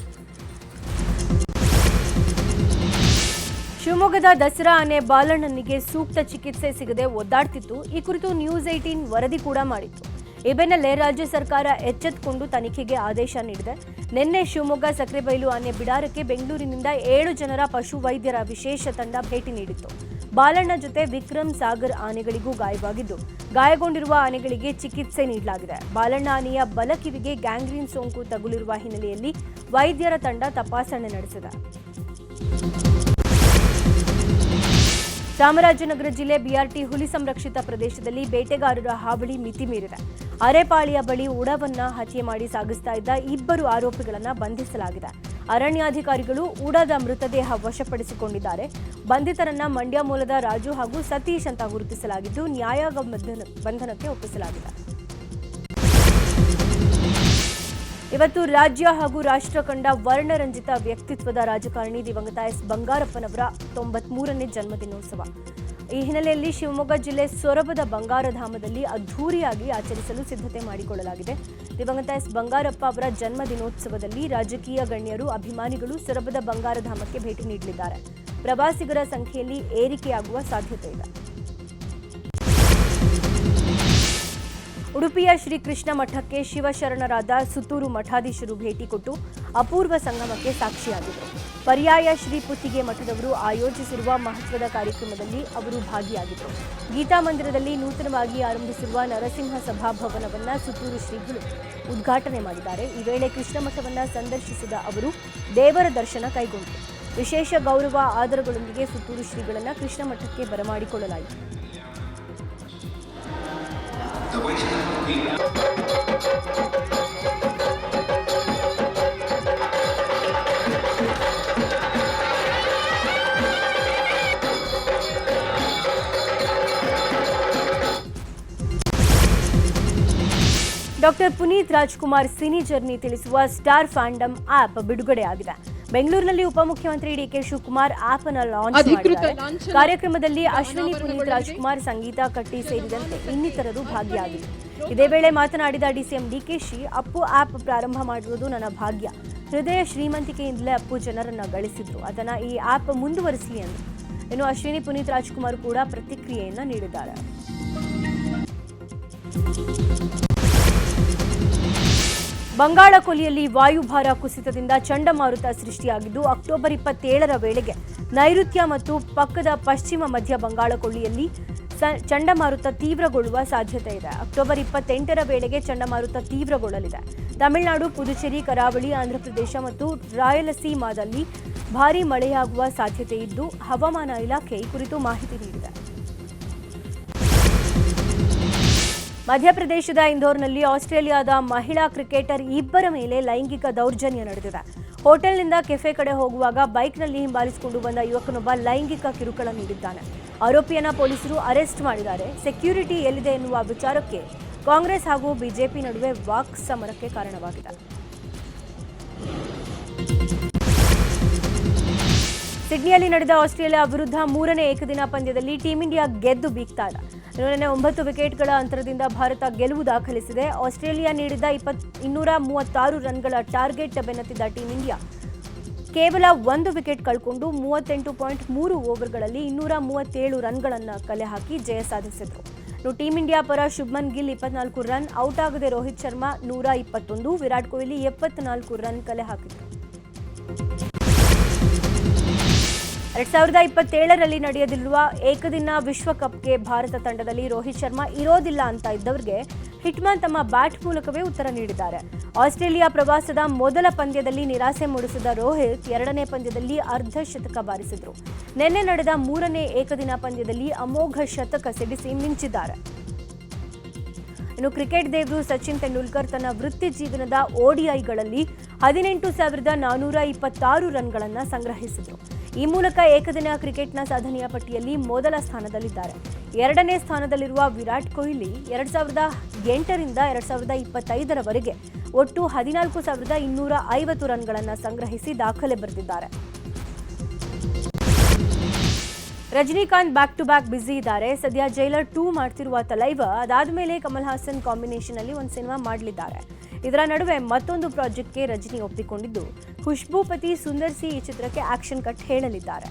ಶಿವಮೊಗ್ಗದ ದಸರಾ ಆನೆ ಬಾಲಣ್ಣನಿಗೆ ಸೂಕ್ತ ಚಿಕಿತ್ಸೆ ಸಿಗದೆ ಒದ್ದಾಡ್ತಿತ್ತು. ಈ ಕುರಿತು ನ್ಯೂಸ್ 18 ವರದಿ ಕೂಡ ಮಾಡಿತ್ತು. ಈ ಬೆನ್ನಲ್ಲೇ ರಾಜ್ಯ ಸರ್ಕಾರ ಎಚ್ಚೆತ್ತುಕೊಂಡು ತನಿಖೆಗೆ ಆದೇಶ ನೀಡಿದೆ. ನಿನ್ನೆ ಶಿವಮೊಗ್ಗ ಸಕ್ರೆಬೈಲು ಆನೆ ಬಿಡಾರಕ್ಕೆ ಬೆಂಗಳೂರಿನಿಂದ 7 ಜನರ ಪಶು ವೈದ್ಯರ ವಿಶೇಷ ತಂಡ ಭೇಟಿ ನೀಡಿತ್ತು. ಬಾಲಣ್ಣ ಜೊತೆ ವಿಕ್ರಮ್ ಸಾಗರ್ ಆನೆಗಳಿಗೂ ಗಾಯವಾಗಿದ್ದು, ಗಾಯಗೊಂಡಿರುವ ಆನೆಗಳಿಗೆ ಚಿಕಿತ್ಸೆ ನೀಡಲಾಗಿದೆ. ಬಾಲಣ್ಣ ಆನೆಯ ಬಲಕಿವಿಗೆ ಗ್ಯಾಂಗ್ರೀನ್ ಸೋಂಕು ತಗುಲಿರುವ ಹಿನ್ನೆಲೆಯಲ್ಲಿ ವೈದ್ಯರ ತಂಡ ತಪಾಸಣೆ ನಡೆಸಿದೆ. ಚಾಮರಾಜನಗರ ಜಿಲ್ಲೆ ಬಿಆರ್ಟಿ ಹುಲಿ ಸಂರಕ್ಷಿತ ಪ್ರದೇಶದಲ್ಲಿ ಬೇಟೆಗಾರರ ಹಾವಳಿ ಮಿತಿ ಮೀರಿದೆ. ಅರೆಪಾಳಿಯ ಬಳಿ ಉಡವನ್ನ ಹತ್ಯೆ ಮಾಡಿ ಸಾಗಿಸ್ತಾ ಇದ್ದ 2 ಆರೋಪಿಗಳನ್ನು ಬಂಧಿಸಲಾಗಿದೆ. ಅರಣ್ಯಾಧಿಕಾರಿಗಳು ಉಡದ ಮೃತದೇಹ ವಶಪಡಿಸಿಕೊಂಡಿದ್ದಾರೆ. ಬಂಧಿತರನ್ನ ಮಂಡ್ಯ ಮೂಲದ ರಾಜು ಹಾಗೂ ಸತೀಶ್ ಅಂತ ಗುರುತಿಸಲಾಗಿದ್ದು, ನ್ಯಾಯಾಂಗ ಬಂಧನಕ್ಕೆ ಒಪ್ಪಿಸಲಾಗಿದೆ. ಇವತ್ತು ರಾಜ್ಯ ಹಾಗೂ ರಾಷ್ಟ್ರ ಕಂಡ ವರ್ಣರಂಜಿತ ವ್ಯಕ್ತಿತ್ವದ ರಾಜಕಾರಣಿ ದಿವಂಗತ ಎಸ್ ಬಂಗಾರಪ್ಪನವರ 93ನೇ ಜನ್ಮದಿನೋತ್ಸವ. ಈ ಹಿನ್ನೆಲೆಯಲ್ಲಿ ಶಿವಮೊಗ್ಗ ಜಿಲ್ಲೆ ಸೊರಬದ ಬಂಗಾರಧಾಮದಲ್ಲಿ ಅದ್ಧೂರಿಯಾಗಿ ಆಚರಿಸಲು ಸಿದ್ಧತೆ ಮಾಡಿಕೊಳ್ಳಲಾಗಿದೆ. ದಿವಂಗತ ಎಸ್ ಬಂಗಾರಪ್ಪ ಅವರ ಜನ್ಮದಿನೋತ್ಸವದಲ್ಲಿ ರಾಜಕೀಯ ಗಣ್ಯರು, ಅಭಿಮಾನಿಗಳು ಸೊರಬದ ಬಂಗಾರಧಾಮಕ್ಕೆ ಭೇಟಿ ನೀಡಲಿದ್ದಾರೆ. ಪ್ರವಾಸಿಗರ ಸಂಖ್ಯೆಯಲ್ಲಿ ಏರಿಕೆಯಾಗುವ ಸಾಧ್ಯತೆ ಇದೆ. ಉಡುಪಿಯ ಶ್ರೀ ಕೃಷ್ಣ ಮಠಕ್ಕೆ ಶಿವಶರಣರಾದ ಸುತ್ತೂರು ಮಠಾಧೀಶರು ಭೇಟಿ ಕೊಟ್ಟು ಅಪೂರ್ವ ಸಂಗಮಕ್ಕೆ ಸಾಕ್ಷಿಯಾಗಿದ್ದರು. ಪರ್ಯಾಯ ಶ್ರೀ ಪುತ್ತಿಗೆ ಮಠದವರು ಆಯೋಜಿಸಿರುವ ಮಹತ್ವದ ಕಾರ್ಯಕ್ರಮದಲ್ಲಿ ಅವರು ಭಾಗಿಯಾಗಿದ್ದರು. ಗೀತಾ ಮಂದಿರದಲ್ಲಿ ನೂತನವಾಗಿ ಆರಂಭಿಸಿರುವ ನರಸಿಂಹ ಸಭಾಭವನವನ್ನು ಸುತ್ತೂರು ಶ್ರೀಗಳು ಉದ್ಘಾಟನೆ ಮಾಡಿದ್ದಾರೆ. ಈ ವೇಳೆ ಕೃಷ್ಣ ಮಠವನ್ನು ಸಂದರ್ಶಿಸಿದ ಅವರು ದೇವರ ದರ್ಶನ ಕೈಗೊಂಡರು. ವಿಶೇಷ ಗೌರವ ಆದರಗಳೊಂದಿಗೆ ಸುತ್ತೂರು ಶ್ರೀಗಳನ್ನು ಕೃಷ್ಣ ಮಠಕ್ಕೆ ಬರಮಾಡಿಕೊಳ್ಳಲಾಯಿತು. Doctor Puneeth Rajkumar cine journey ತಿಳಿಸುವ ಸ್ಟಾರ್ ಫ್ಯಾಂಡಮ್ ಆಪ್ ಬಿಡುಗಡೆಯಾಗಿದೆ. ಬೆಂಗಳೂರಿನಲ್ಲಿ ಉಪಮುಖ್ಯಮಂತ್ರಿ ಡಿಕೆ ಶಿವಕುಮಾರ್ ಆಪ್ ಅನ್ನು ಲಾಂಚ್ ಮಾಡಿದ್ದಾರೆ. ಕಾರ್ಯಕ್ರಮದಲ್ಲಿ ಅಶ್ವಿನಿ ಪುನೀತ್ ರಾಜ್ಕುಮಾರ್, ಸಂಗೀತಾ ಕಟ್ಟಿ ಸೇರಿದಂತೆ ಇನ್ನಿತರರು ಭಾಗಿಯಾಗಿದ್ದರು. ಇದೇ ವೇಳೆ ಮಾತನಾಡಿದ ಡಿಸಿಎಂ ಡಿಕೆಶಿ, ಅಪ್ಪು ಆಪ್ ಪ್ರಾರಂಭ ಮಾಡಿರುವುದು ನನ್ನ ಭಾಗ್ಯ. ಹೃದಯ ಶ್ರೀಮಂತಿಕೆಯಿಂದಲೇ ಅಪ್ಪು ಜನರನ್ನ ಗಳಿಸಿದ್ರು. ಅದನ್ನ ಈ ಆಪ್ ಮುಂದುವರಿಸಲಿ ಎಂದರು. ಇನ್ನು ಅಶ್ವಿನಿ ಪುನೀತ್ ರಾಜ್ಕುಮಾರ್ ಕೂಡ ಪ್ರತಿಕ್ರಿಯೆಯನ್ನ ನೀಡಿದ್ದಾರೆ. ಬಂಗಾಳ ಕೊಲ್ಲಿಯಲ್ಲಿ ವಾಯುಭಾರ ಕುಸಿತದಿಂದ ಚಂಡಮಾರುತ ಸೃಷ್ಟಿಯಾಗಿದ್ದು, ಅಕ್ಟೋಬರ್ 27ರ ವೇಳೆಗೆ ನೈಋತ್ಯ ಮತ್ತು ಪಕ್ಕದ ಪಶ್ಚಿಮ ಮಧ್ಯ ಬಂಗಾಳ ಕೊಲ್ಲಿಯಲ್ಲಿ ಚಂಡಮಾರುತ ತೀವ್ರಗೊಳ್ಳುವ ಸಾಧ್ಯತೆ ಇದೆ. ಅಕ್ಟೋಬರ್ 28ರ ವೇಳೆಗೆ ಚಂಡಮಾರುತ ತೀವ್ರಗೊಳ್ಳಲಿದೆ. ತಮಿಳುನಾಡು, ಪುದುಚೇರಿ, ಕರಾವಳಿ, ಆಂಧ್ರಪ್ರದೇಶ ಮತ್ತು ರಾಯಲಸೀಮಾದಲ್ಲಿ ಭಾರೀ ಮಳೆಯಾಗುವ ಸಾಧ್ಯತೆ ಇದ್ದು, ಹವಾಮಾನ ಇಲಾಖೆ ಈ ಕುರಿತು ಮಾಹಿತಿ ನೀಡಿದೆ. ಮಧ್ಯಪ್ರದೇಶದ ಇಂದೋರ್ನಲ್ಲಿ ಆಸ್ಟ್ರೇಲಿಯಾದ ಮಹಿಳಾ ಕ್ರಿಕೆಟರ್ 2 ಮೇಲೆ ಲೈಂಗಿಕ ದೌರ್ಜನ್ಯ ನಡೆದಿದೆ. ಹೋಟೆಲ್ನಿಂದ ಕೆಫೆ ಕಡೆ ಹೋಗುವಾಗ ಬೈಕ್ನಲ್ಲಿ ಹಿಂಬಾಲಿಸಿಕೊಂಡು ಬಂದ ಯುವಕನೊಬ್ಬ ಲೈಂಗಿಕ ಕಿರುಕುಳ ನೀಡಿದ್ದಾನೆ. ಆರೋಪಿಯನ್ನ ಪೊಲೀಸರು ಅರೆಸ್ಟ್ ಮಾಡಿದ್ದಾರೆ. ಸೆಕ್ಯೂರಿಟಿ ಎಲ್ಲಿದೆ ಎನ್ನುವ ವಿಚಾರಕ್ಕೆ ಕಾಂಗ್ರೆಸ್ ಹಾಗೂ ಬಿಜೆಪಿ ನಡುವೆ ವಾಕ್ ಸಮರಕ್ಕೆ ಕಾರಣವಾಗಿದೆ. ಸಿಡ್ನಿಯಲ್ಲಿ ನಡೆದ ಆಸ್ಟ್ರೇಲಿಯಾ ವಿರುದ್ಧ 3ನೇ ಏಕದಿನ ಪಂದ್ಯದಲ್ಲಿ ಟೀಂ ಇಂಡಿಯಾ ಗೆದ್ದು ಬೀಗ್ತಾ ಇದೆ. ನಿನ್ನೆ 9 ವಿಕೆಟ್ಗಳ ಅಂತರದಿಂದ ಭಾರತ ಗೆಲುವು ದಾಖಲಿಸಿದೆ. ಆಸ್ಟ್ರೇಲಿಯಾ ನೀಡಿದ 236 ರನ್ಗಳ ಟಾರ್ಗೆಟ್ ಬೆನ್ನತ್ತಿದ್ದ ಟೀಂ ಇಂಡಿಯಾ ಕೇವಲ 1 ವಿಕೆಟ್ ಕಳ್ಕೊಂಡು 38.3 ಓವರ್ಗಳಲ್ಲಿ 237 ರನ್ಗಳನ್ನು ಕಲೆ ಹಾಕಿ ಜಯ ಸಾಧಿಸಿದರು. ಟೀಂ ಇಂಡಿಯಾ ಪರ ಶುಭ್ಮನ್ ಗಿಲ್ 24 ರನ್, ಔಟ್ ಆಗದೆ ರೋಹಿತ್ ಶರ್ಮಾ 121, ವಿರಾಟ್ ಕೊಹ್ಲಿ 74 ರನ್ ಕಲೆ ಹಾಕಿದರು. 2027ರಲ್ಲಿ ನಡೆಯಲಿರುವ ಏಕದಿನ ವಿಶ್ವಕಪ್ಗೆ ಭಾರತ ತಂಡದಲ್ಲಿ ರೋಹಿತ್ ಶರ್ಮಾ ಇರೋದಿಲ್ಲ ಅಂತ ಇದ್ದವರಿಗೆ ಹಿಟ್ಮನ್ ತಮ್ಮ ಬ್ಯಾಟ್ ಮೂಲಕವೇ ಉತ್ತರ ನೀಡಿದ್ದಾರೆ. ಆಸ್ಟ್ರೇಲಿಯಾ ಪ್ರವಾಸದ ಮೊದಲ ಪಂದ್ಯದಲ್ಲಿ ನಿರಾಸೆ ಮೂಡಿಸಿದ ರೋಹಿತ್ 2ನೇ ಪಂದ್ಯದಲ್ಲಿ ಅರ್ಧ ಶತಕ ಬಾರಿಸಿದರು. ನಿನ್ನೆ ನಡೆದ 3ನೇ ಏಕದಿನ ಪಂದ್ಯದಲ್ಲಿ ಅಮೋಘ ಶತಕ ಸಿಡಿಸಿ ಮಿಂಚಿದ್ದಾರೆ. ಇನ್ನು ಕ್ರಿಕೆಟ್ ದೇವರು ಸಚಿನ್ ತೆಂಡೂಲ್ಕರ್ ತನ್ನ ವೃತ್ತಿ ಜೀವನದ ODIಗಳಲ್ಲಿ 18,426 ರನ್ಗಳನ್ನು ಸಂಗ್ರಹಿಸಿದರು. ಈ ಮೂಲಕ ಏಕದಿನ ಕ್ರಿಕೆಟ್ನ ಸಾಧನೆಯ ಪಟ್ಟಿಯಲ್ಲಿ ಮೊದಲ ಸ್ಥಾನದಲ್ಲಿದ್ದಾರೆ. 2ನೇ ಸ್ಥಾನದಲ್ಲಿರುವ ವಿರಾಟ್ ಕೊಹ್ಲಿ 2008ರಿಂದ 2025ರವರೆಗೆ ಒಟ್ಟು 14,250 ರನ್ಗಳನ್ನು ಸಂಗ್ರಹಿಸಿ ದಾಖಲೆ ಬರೆದಿದ್ದಾರೆ. Rajinikanth back to back busy ಇದ್ದಾರೆ. ಸದ್ಯ ಜೈಲರ್ 2 ಮಾಡ್ತಿರುವ ತಲೈವ, ಅದಾದ ಕಮಲ್ ಹಾಸನ್ ಕಾಂಬಿನೇಷನ್ ಅಲ್ಲಿ ಒಂದು ಸಿನಿಮಾ ಮಾಡಲಿದ್ದಾರೆ. ಇದರ ನಡುವೆ ಮತ್ತೊಂದು ಪ್ರಾಜೆಕ್ಟ್ಗೆ ರಜನಿ ಒಪ್ಪಿಕೊಂಡಿದ್ದು, ಖುಷ್ಬೂ ಪತಿ ಸುಂದರ್ ಸಿ ಈ ಚಿತ್ರಕ್ಕೆ ಆಕ್ಷನ್ ಕಟ್ ಹೇಳಲಿದ್ದಾರೆ.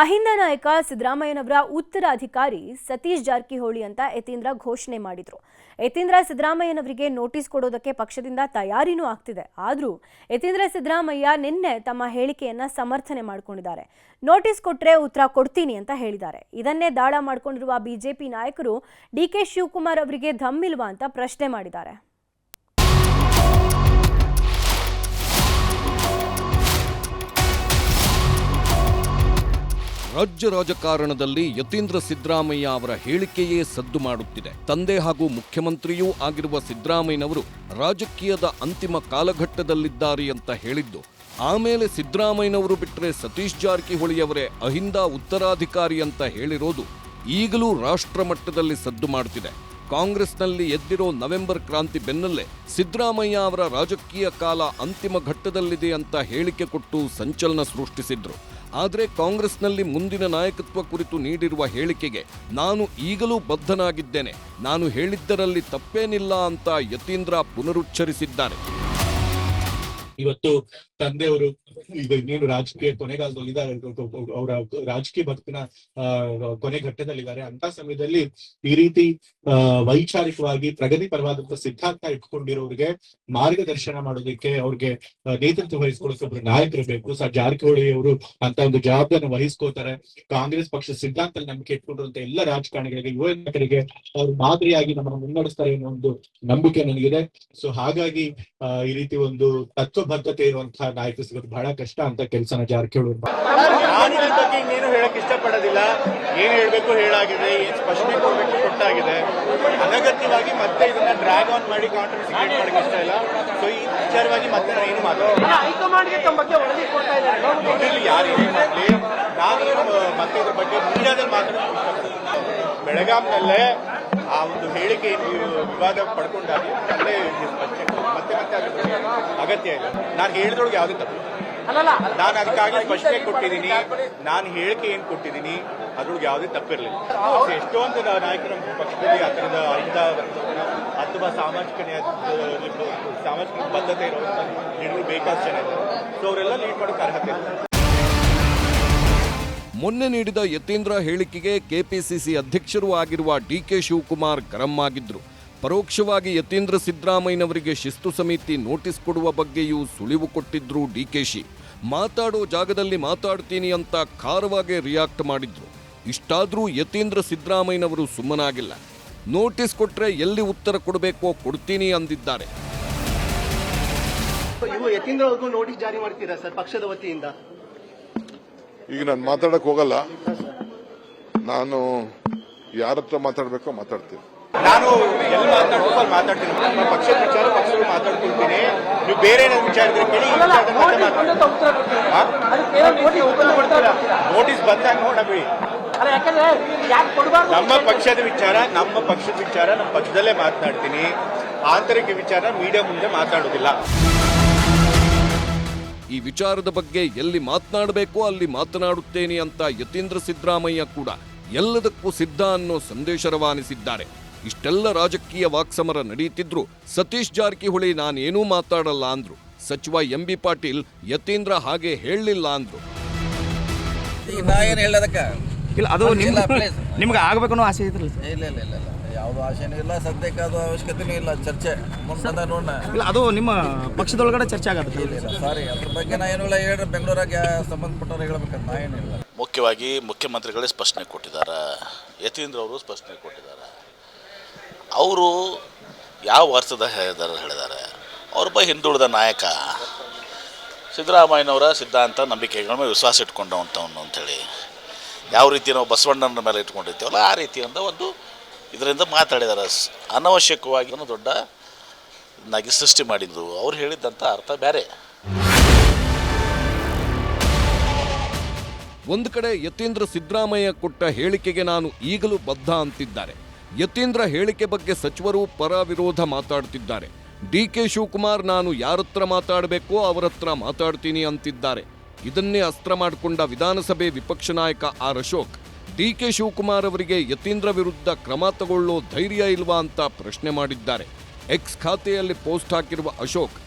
ಅಹಿಂದ ನಾಯಕ ಸಿದ್ದರಾಮಯ್ಯನವರ ಉತ್ತರಾಧಿಕಾರಿ ಸತೀಶ್ ಜಾರಕಿಹೊಳಿ ಅಂತ ಯತೀಂದ್ರ ಘೋಷಣೆ ಮಾಡಿದ್ರು. ಯತೀಂದ್ರ ಸಿದ್ದರಾಮಯ್ಯನವರಿಗೆ ನೋಟಿಸ್ ಕೊಡೋದಕ್ಕೆ ಪಕ್ಷದಿಂದ ತಯಾರಿನೂ ಆಗ್ತಿದೆ. ಆದರೂ ಯತೀಂದ್ರ ಸಿದ್ದರಾಮಯ್ಯ ನಿನ್ನೆ ತಮ್ಮ ಹೇಳಿಕೆಯನ್ನ ಸಮರ್ಥನೆ ಮಾಡಿಕೊಂಡಿದ್ದಾರೆ. ನೋಟಿಸ್ ಕೊಟ್ರೆ ಉತ್ತರ ಕೊಡ್ತೀನಿ ಅಂತ ಹೇಳಿದ್ದಾರೆ. ಇದನ್ನೇ ದಾಳ ಮಾಡಿಕೊಂಡಿರುವ ಬಿಜೆಪಿ ನಾಯಕರು ಡಿಕೆ ಶಿವಕುಮಾರ್ ಅವರಿಗೆ ಧಮ್ಮಿಲ್ವಾ ಅಂತ ಪ್ರಶ್ನೆ ಮಾಡಿದ್ದಾರೆ. ರಾಜ್ಯ ರಾಜಕಾರಣದಲ್ಲಿ ಯತೀಂದ್ರ ಸಿದ್ದರಾಮಯ್ಯ ಅವರ ಹೇಳಿಕೆಯೇ ಸದ್ದು ಮಾಡುತ್ತಿದೆ. ತಂದೆ ಹಾಗೂ ಮುಖ್ಯಮಂತ್ರಿಯೂ ಆಗಿರುವ ಸಿದ್ದರಾಮಯ್ಯನವರು ರಾಜಕೀಯದ ಅಂತಿಮ ಕಾಲಘಟ್ಟದಲ್ಲಿದ್ದಾರೆ ಅಂತ ಹೇಳಿದ್ದು, ಆಮೇಲೆ ಸಿದ್ದರಾಮಯ್ಯನವರು ಬಿಟ್ಟರೆ ಸತೀಶ್ ಜಾರಕಿಹೊಳಿಯವರೇ ಅಹಿಂದ ಉತ್ತರಾಧಿಕಾರಿ ಅಂತ ಹೇಳಿರೋದು ಈಗಲೂ ರಾಷ್ಟ್ರ ಮಟ್ಟದಲ್ಲಿ ಸದ್ದು ಮಾಡುತ್ತಿದೆ. ಕಾಂಗ್ರೆಸ್ನಲ್ಲಿ ಎದ್ದಿರೋ ನವೆಂಬರ್ ಕ್ರಾಂತಿ ಬೆನ್ನಲ್ಲೇ ಸಿದ್ದರಾಮಯ್ಯ ಅವರ ರಾಜಕೀಯ ಕಾಲ ಅಂತಿಮ ಘಟ್ಟದಲ್ಲಿದೆ ಅಂತ ಹೇಳಿಕೆ ಕೊಟ್ಟು ಸಂಚಲನ ಸೃಷ್ಟಿಸಿದ್ರು. ಆದರೆ ಕಾಂಗ್ರೆಸ್ನಲ್ಲಿ ಮುಂದಿನ ನಾಯಕತ್ವ ಕುರಿತು ನೀಡಿರುವ ಹೇಳಿಕೆಗೆ ನಾನು ಈಗಲೂ ಬದ್ಧನಾಗಿದ್ದೇನೆ, ನಾನು ಹೇಳಿದ್ದರಲ್ಲಿ ತಪ್ಪೇನಿಲ್ಲ ಅಂತ ಯತೀಂದ್ರ ಪುನರುಚ್ಚರಿಸಿದ್ದಾರೆ. ಇವತ್ತು ತಂದೆಯವರು ಈಗ ಇನ್ನೇನು ರಾಜಕೀಯ ಕೊನೆಗಾಲದಲ್ಲಿದ್ದಾರೆ, ಅವರ ರಾಜಕೀಯ ಬದುಕಿನ ಕೊನೆ ಘಟ್ಟದಲ್ಲಿದ್ದಾರೆ. ಅಂತ ಸಮಯದಲ್ಲಿ ಈ ರೀತಿ ವೈಚಾರಿಕವಾಗಿ ಪ್ರಗತಿಪರವಾದಂತಹ ಸಿದ್ಧಾಂತ ಇಟ್ಕೊಂಡಿರೋರಿಗೆ ಮಾರ್ಗದರ್ಶನ ಮಾಡೋದಕ್ಕೆ, ಅವ್ರಿಗೆ ನೇತೃತ್ವ ವಹಿಸ್ಕೊಳ್ಳೋಕೆ ಒಬ್ರು ನಾಯಕರು ಬೇಕು. ಜಾರಕಿಹೊಳಿ ಅವರು ಅಂತ ಒಂದು ಜವಾಬ್ದಾರಿನ ವಹಿಸ್ಕೋತಾರೆ. ಕಾಂಗ್ರೆಸ್ ಪಕ್ಷ ಸಿದ್ಧಾಂತ ನಂಬಿಕೆ ಇಟ್ಕೊಂಡಿರುವಂತ ಎಲ್ಲ ರಾಜಕಾರಣಿಗಳಿಗೆ, ಯುವ ನಾಯಕರಿಗೆ ಅವ್ರು ಮಾದರಿಯಾಗಿ ನಮ್ಮನ್ನು ಮುನ್ನಡೆಸ್ತಾರೆ ಅನ್ನೋ ಒಂದು ನಂಬಿಕೆ ನನಗಿದೆ. ಸೊ ಹಾಗಾಗಿ ಈ ರೀತಿ ಒಂದು ತತ್ವಬದ್ಧತೆ ಇರುವಂತಹ ನಾಯಕ ಸಿಗೋದು ಬಹಳ ಕಷ್ಟ ಅಂತ ಕೆಲಸನ ಜಾರಕಿಹೊಳಿ. ನಾನು ಈ ಬಗ್ಗೆ ಇನ್ನೇನು ಹೇಳಕ್ ಇಷ್ಟಪಡೋದಿಲ್ಲ. ಏನ್ ಹೇಳ್ಬೇಕು ಹೇಳಾಗಿದೆ, ಏನ್ ಸ್ಪಷ್ಟನೆ ಕೊಡ್ಬೇಕು ಕೊಟ್ಟಾಗಿದೆ. ಅನಗತ್ಯವಾಗಿ ಮತ್ತೆ ಇದನ್ನ ಡ್ರ್ಯಾಗ್ ಆನ್ ಮಾಡಿ ಕಾಂಟ್ರವರ್ಸಿ ಕ್ರಿಯೇಟ್ ಮಾಡಕ್ಕೆ ಇಷ್ಟ ಇಲ್ಲ. ಸೊ ಈ ವಿಚಾರವಾಗಿ ಮತ್ತೆ ನಾನು ಏನು ಮಾತಾಡೋದು, ಯಾರು ಏನೇ ಮಾಡಲಿ, ನಾನೇನು ಮತ್ತೆ ಇದ್ರ ಬಗ್ಗೆ ಮೀಡಿಯಾದಲ್ಲಿ ಮಾತಾಡೋದು ಇಷ್ಟಪಡೋದಿಲ್ಲ. ಬೆಳಗಾಂನಲ್ಲೇ ಆ ಒಂದು ಹೇಳಿಕೆ ವಿವಾದ ಪಡ್ಕೊಂಡಾಗ ಅಲ್ಲೇ ಮತ್ತೆ ಮತ್ತೆ ಅಗತ್ಯ ಇಲ್ಲ. ನಾನು ಹೇಳಿದೊಳಗೆ ಯಾವುದೇ ತಪ್ಪು, ನಾನು ಅದಕ್ಕಾಗಿ ಸ್ಪಷ್ಟನೆ ಕೊಟ್ಟಿದ್ದೀನಿ. ನಾನು ಹೇಳಿಕೆ ಏನ್ ಕೊಟ್ಟಿದ್ದೀನಿ ಅದ್ರೊಳಗೆ ಯಾವುದೇ ತಪ್ಪಿರಲಿಲ್ಲ. ಎಷ್ಟೊಂದು ನಾಯಕರ ಪಕ್ಷದಲ್ಲಿ ಆ ಥರದ ಅಹಿಂದ ಅಥವಾ ಸಾಮಾಜಿಕ ಬದ್ಧತೆ ಇರುವಂತ ಲೀಡರ್ ಬೇಕಾದಷ್ಟು ಜನ ಇದ್ದಾರೆ. ಸೊ ಅವರೆಲ್ಲ ಲೀಡ್ ಮಾಡೋಕೆ ಅರ್ಹತೆ ಇಲ್ಲ. ಮೊನ್ನೆ ನೀಡಿದ ಯತೀಂದ್ರ ಹೇಳಿಕೆಗೆ ಕೆಪಿಸಿಸಿ ಅಧ್ಯಕ್ಷರೂ ಆಗಿರುವ ಡಿಕೆ ಶಿವಕುಮಾರ್ ಗರಂ ಆಗಿದ್ರು. ಪರೋಕ್ಷವಾಗಿ ಯತೀಂದ್ರ ಸಿದ್ದರಾಮಯ್ಯನವರಿಗೆ ಶಿಸ್ತು ಸಮಿತಿ ನೋಟಿಸ್ ಕೊಡುವ ಬಗ್ಗೆಯೂ ಸುಳಿವು ಕೊಟ್ಟಿದ್ರು ಡಿಕೆಶಿ. ಮಾತಾಡೋ ಜಾಗದಲ್ಲಿ ಮಾತಾಡ್ತೀನಿ ಅಂತ ಖಾರವಾಗಿ ರಿಯಾಕ್ಟ್ ಮಾಡಿದ್ರು. ಇಷ್ಟಾದ್ರೂ ಯತೀಂದ್ರ ಸಿದ್ದರಾಮಯ್ಯನವರು ಸುಮ್ಮನಾಗಿಲ್ಲ. ನೋಟಿಸ್ ಕೊಟ್ರೆ ಎಲ್ಲಿ ಉತ್ತರ ಕೊಡಬೇಕೋ ಕೊಡ್ತೀನಿ ಅಂದಿದ್ದಾರೆ. ಯತೀಂದ್ರ ಅವ್ರಿಗೂ ನೋಟಿಸ್ ಜಾರಿ ಮಾಡ್ತೀರಾ ಸರ್ ಪಕ್ಷದ ವತಿಯಿಂದ? ಈಗ ನಾನು ಮಾತಾಡಕ್ ಹೋಗಲ್ಲ. ನಾನು ಯಾರ ಹತ್ರ ಮಾತಾಡ್ಬೇಕೋ ಮಾತಾಡ್ತೀನಿ. ನಾನು ಎಲ್ಲಿ ಮಾತಾಡ್ಬೇಕು ಅಲ್ಲಿ ಮಾತಾಡ್ತೀನಿ. ನಮ್ಮ ಪಕ್ಷದ ವಿಚಾರ ಪಕ್ಷಗಳು ಮಾತಾಡ್ಕೊಳ್ತೀನಿ. ನೀವು ಬೇರೆ ಏನಾದ್ರು ವಿಚಾರ ಇದ್ರೆ ಕೇಳಿ. ನೋಟಿಸ್ ಬಂದಾಗ ನೋಡಬೇಡಿ. ನಮ್ಮ ಪಕ್ಷದ ವಿಚಾರ ನಮ್ಮ ಪಕ್ಷದಲ್ಲೇ ಮಾತನಾಡ್ತೀನಿ. ಆಂತರಿಕ ವಿಚಾರ ಮೀಡಿಯಾ ಮುಂದೆ ಮಾತಾಡೋದಿಲ್ಲ. ಈ ವಿಚಾರದ ಬಗ್ಗೆ ಎಲ್ಲಿ ಮಾತನಾಡಬೇಕೋ ಅಲ್ಲಿ ಮಾತನಾಡುತ್ತೇನೆ ಅಂತ ಯತೀಂದ್ರ ಸಿದ್ದರಾಮಯ್ಯ ಕೂಡ ಎಲ್ಲದಕ್ಕೂ ಸಿದ್ಧ ಅನ್ನೋ ಸಂದೇಶ ರವಾನಿಸಿದ್ದಾರೆ. ಇಷ್ಟೆಲ್ಲ ರಾಜಕೀಯ ವಾಕ್ಸಮರ ನಡೆಯುತ್ತಿದ್ರು ಸತೀಶ್ ಜಾರಕಿಹೊಳಿ ನಾನೇನೂ ಮಾತಾಡಲ್ಲ ಅಂದ್ರು. ಸಚಿವ ಎಂಬಿ ಪಾಟೀಲ್ ಯತೀಂದ್ರ ಹಾಗೆ ಹೇಳಲಿಲ್ಲ ಅಂದ್ರು. ಇಲ್ಲ ಅದು ನಿಮ್ಗೆ ಆಗ್ಬೇಕು ಅನ್ನೋ ಆಸೆ ಇದ್ರಲ್ಲ? ಇಲ್ಲ ಇಲ್ಲ ಇಲ್ಲ ಇಲ್ಲ ಯಾವುದು ಆಸೆನೂ ಇಲ್ಲ, ಸದ್ಯಕ್ಕೆ ಅದು ಅವಶ್ಯಕತೆನೂ ಇಲ್ಲ. ಚರ್ಚೆ ಮುಂದೆ ನೋಡೋಣ. ಇಲ್ಲ ಅದು ನಿಮ್ಮ ಪಕ್ಷದೊಳಗಡೆ ಚರ್ಚೆ ಆಗುತ್ತೆ. ಇಲ್ಲ ಸಾರಿ, ಅದ್ರ ಬಗ್ಗೆ ನಾ ಏನೂ ಇಲ್ಲ. ಹೇಳ್ರಿ, ಬೆಂಗಳೂರಾಗ ಸಂಬಂಧಪಟ್ಟವ್ರು ಹೇಳ್ಬೇಕಂತ ನಾ ಏನಿಲ್ಲ. ಮುಖ್ಯವಾಗಿ ಮುಖ್ಯಮಂತ್ರಿಗಳೇ ಸ್ಪಷ್ಟನೆ ಕೊಟ್ಟಿದ್ದಾರೆ, ಯತೀಂದ್ರ ಅವರು ಸ್ಪಷ್ಟನೆ ಕೊಟ್ಟಿದ್ದಾರೆ. ಅವರು ಯಾವ ಅರ್ಥದ ಹೇಳಿದ್ದಾರೆ, ಅವ್ರೊಬ್ಬ ಹಿಂದುಳಿದ ನಾಯಕ, ಸಿದ್ದರಾಮಯ್ಯನವರ ಸಿದ್ಧಾಂತ ನಂಬಿಕೆಗಳ ಮೇಲೆ ವಿಶ್ವಾಸ ಇಟ್ಕೊಂಡವಂಥವನು ಅಂಥೇಳಿ ಯಾವ ರೀತಿ ನಾವು ಬಸವಣ್ಣನ ಮೇಲೆ ಇಟ್ಕೊಂಡಿರ್ತೀವಲ್ಲ ಆ ರೀತಿಯಿಂದ ಒಂದು ಇದರಿಂದ ಮಾತಾಡಿದ್ದಾರೆ. ಅನವಶ್ಯಕವಾಗಿ ದೊಡ್ಡ ನಾಗಿ ಸೃಷ್ಟಿ ಮಾಡಿದ್ದು. ಅವ್ರು ಹೇಳಿದ್ದಂಥ ಅರ್ಥ ಬೇರೆ. ಒಂದು ಕಡೆ ಯತೀಂದ್ರ ಸಿದ್ದರಾಮಯ್ಯ ಕೊಟ್ಟ ಹೇಳಿಕೆಗೆ ನಾನು ಈಗಲೂ ಬದ್ಧ ಅಂತಿದ್ದಾರೆ. ಯತೀಂದ್ರ ಹೇಳಿಕೆ ಬಗ್ಗೆ ಸಚಿವರು ಪರ ವಿರೋಧ ಮಾತಾಡ್ತಿದ್ದಾರೆ. ಡಿಕೆ ಶಿವಕುಮಾರ್ ನಾನು ಯಾರತ್ರ ಮಾತಾಡಬೇಕೋ ಅವರತ್ರ ಮಾತಾಡ್ತೀನಿ ಅಂತಿದ್ದಾರೆ. ಇದನ್ನೇ ಅಸ್ತ್ರ ಮಾಡಿಕೊಂಡ ವಿಧಾನಸಭೆ ವಿಪಕ್ಷ ನಾಯಕ ಆರ್ ಅಶೋಕ್ ಡಿಕೆ ಶಿವಕುಮಾರ್ ಅವರಿಗೆ ಯತೀಂದ್ರ ವಿರುದ್ಧ ಕ್ರಮ ತಗೊಳ್ಳೋ ಧೈರ್ಯ ಇಲ್ವಾ ಅಂತ ಪ್ರಶ್ನೆ ಮಾಡಿದ್ದಾರೆ. ಎಕ್ಸ್ ಖಾತೆಯಲ್ಲಿ ಪೋಸ್ಟ್ ಹಾಕಿರುವ ಅಶೋಕ್,